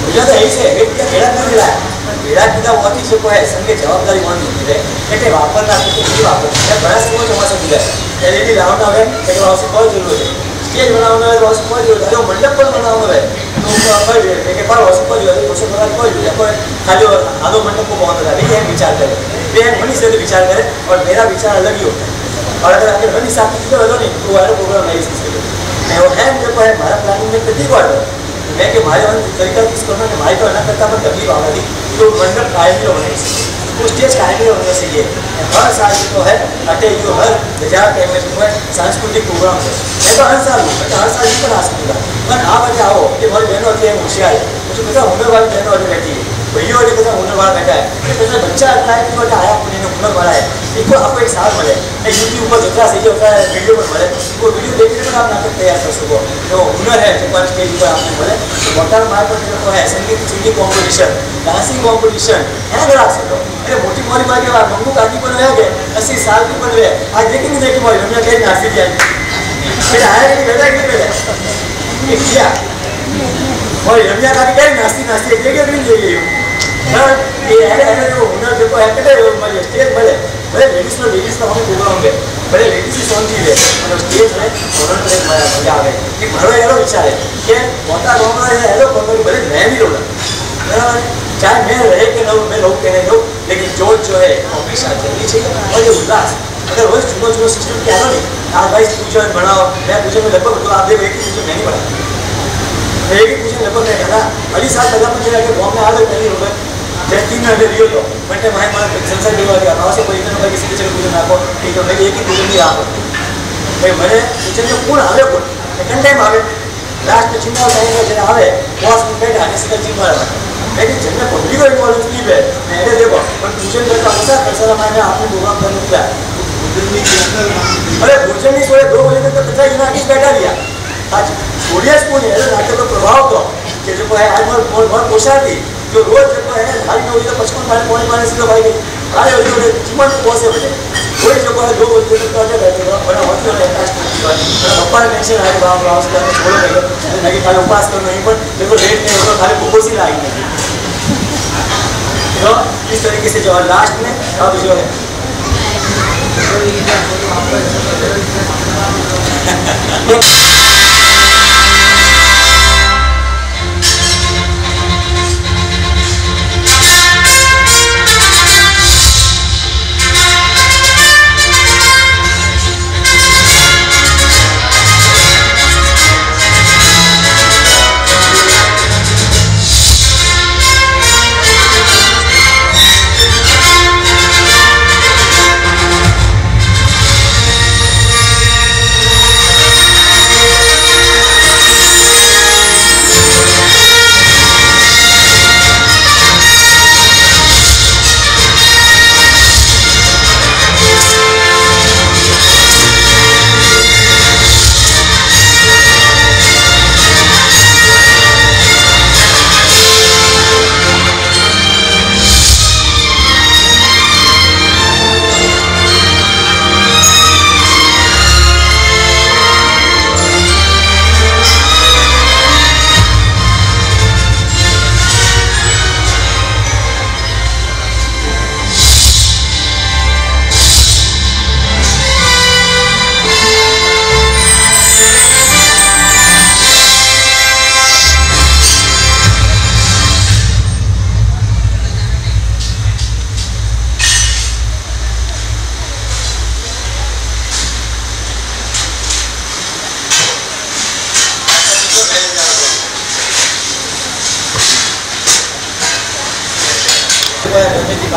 मुझे तो यही से भेड़ा कर मिला है भेड़ा कीधा होती जो है संगे जवाबदारी मान होती है એટલે વાપરના કેટલી વાપર ઘણા સમય ચોમાસા દીધા ત્યારે એની રાઉન્ડ આવે એટલે વાવસી કોઈ જરૂર છે સ્ટેજ બનાવવાનો હોય વાવસી કોઈ જરૂર છે મંડપ પણ બનાવવાનો હોય તો કોઈ જોઈએ કે પર વાવસી કોઈ જોઈએ તો બધા કોઈ જોઈએ કોઈ ખાલી આદો મંડપ को बहुत है ये विचार करे वे मनीष से विचार करे और मेरा विचार अलग ही होता है और अगर आगे मनीष साथ तो हेलो नहीं तो वाला प्रोग्राम नहीं सीख मैं वो है जो है हमारा प्लानिंग में कितनी बार मैं कि भाई तरीका किस करना कि भाई तो ना करता पर तकलीफ आ रही तो मंडप कायम ही होने चाहिए वो स्टेज कायम ही होने चाहिए हर साल जो है अटे जो हर बाजार टाइम में जो है सांस्कृतिक प्रोग्राम है मैं तो हर साल हूँ हर साल ही बना सकूँगा पर आप अगर आओ कि हमारी बहनों होती है होशियार है मुझे पता हुनर वाली बहनों वाली बैठी है भैया वाली पता हुनर वाला बैठा है तो बच्चा आता है कि आया पुणे हुनर वाला है इसको आपको एक साथ मिले यूट्यूब पर जितना सही होता है वीडियो पर मिले वो वीडियो देखने पर आप नाटक तैयार कर सको जो हुनर है जो पर स्टेज पर आपको मिले तो वॉटर मार्क पर है संगीत सिंगिंग कॉम्पिटिशन डांसिंग कॉम्पिटिशन है अगर आप सको अरे मोटी मोटी बात के बाद मंगू काकी पर रह गए 80 साल की पर रहे आज देखेंगे देखिए मोरी रमिया कहीं नाचती जाएगी फिर आया कि बेटा कि बेटा क्या मोरी रमिया काकी कहीं नाचती देखे नहीं देगी ये है जो हुनर देखो है कहते हैं स्टेज भले लेडीज में हमें प्रोग्राम है भले लेडीज ही सॉन्ग थी और स्टेज में हुनर पर मजा आवे कि मारो एरो विचार है कि मोटा गाँव में एरो भले रह भी लो बराबर चाहे मैं रहे कि न मैं लोग के नहीं लोग लेकिन जोश जो है हमेशा जल्दी चाहिए और ये उल्लास अगर रोज सुबह सुबह सिस्टम क्या नहीं आज भाई पूछो बनाओ मैं पूछे में लगभग तो आप एक ही पूछे मैं नहीं पढ़ा एक ही पूछे लगभग मैं कहा अली साहब पहला मुझे लगे गाँव में आ गए पहली हो गए जब 3 महीने लियो तो बंटे माए मारा संसार लियो गया गाँव से कोई इतना किसी के पूछे नाखो ठीक है मैं एक ही पूछे नहीं आप भाई मैंने पूछे जो कौन आवे कौन सेकंड टाइम आवे लास्ट में चुनाव टाइम में जरा आवे बॉस में बैठ आने से कल मारा लेकिन जब मैं पब्लिक को इन्वॉल्व की है मैंने देखो पर पूछे करता हूँ सर कैसा मैंने आपने प्रोग्राम करने किया अरे भोजन नहीं सोए 2 बजे तक तो पिता जी ने बैठा लिया आज सोडिया स्कूल है नाटक का प्रभाव तो कि जो है आज बहुत पोषण थी जो रोज जो है ढाई 9 बजे तक 55 मारे पौने मारे सीधो भाई गई अरे वो जीवन में पहुंचे बजे कोई जो है 2 बजे तक तो बैठे था बड़ा होती है पप्पा ने टेंशन आए बाप राव से छोड़ो नहीं लगे खाली उपवास करना नहीं पर देखो लेट नहीं होगा खाली भूखोसी लाई नहीं तो इस तरीके से जो लास्ट में अब जो है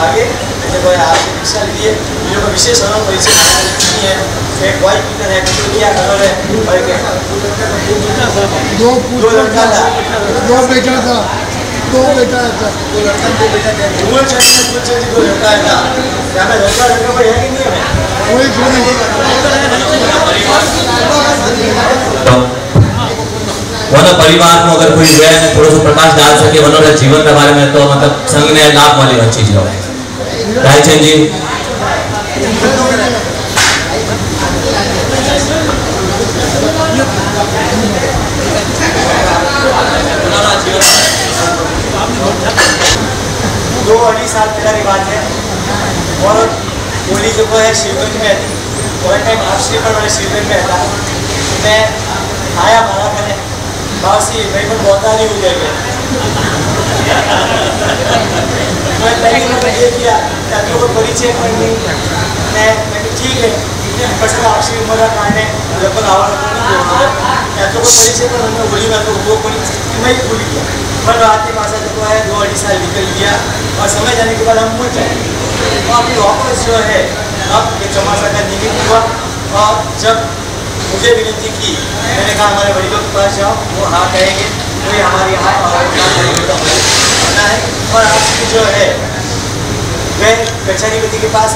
आगे जब आपने दीक्षा लिए वीडियो का विशेष अनुभव परिचय नहीं है तो एक वाइट पीटर है तो क्या कलर है और क्या दो लड़का था दो बेटा था दो लड़का दो लड़का था क्या मैं लड़का भाई है कि नहीं है वनो परिवार में अगर कोई है थोड़ा सा प्रकाश डाल सके वनो के जीवन के बारे में तो मतलब संघ ने लाभ वाली चीज लो रायचंद जी दो 2.5 साल पहला की बात है और होली जो है शिवगंज में थी और टाइम आपसी पर वाले शिवगंज में था मैं आया मारा मैंने बासी भाई पर बहुत नहीं हो गया मैं पहले मैंने ये किया ताकि वो परिचय करनी मैं ठीक है पसंद आपसी उम्र काटने लगभग आवाज तो परिचय पर हमने बोली मैं तो वो मैं ही भूल गया पर रात के पास जो है 2-2.5 साल निकल गया और समय जाने के बाद हम भूल जाए तो अभी वापस जो है अब ये चौमासा का निमित्त हुआ और जब मुझे विनती की मैंने कहा हमारे वडीलों के पास जाओ वो हाँ कहेंगे कोई हमारे यहाँ और आज जो है मैं कचहरीपति के पास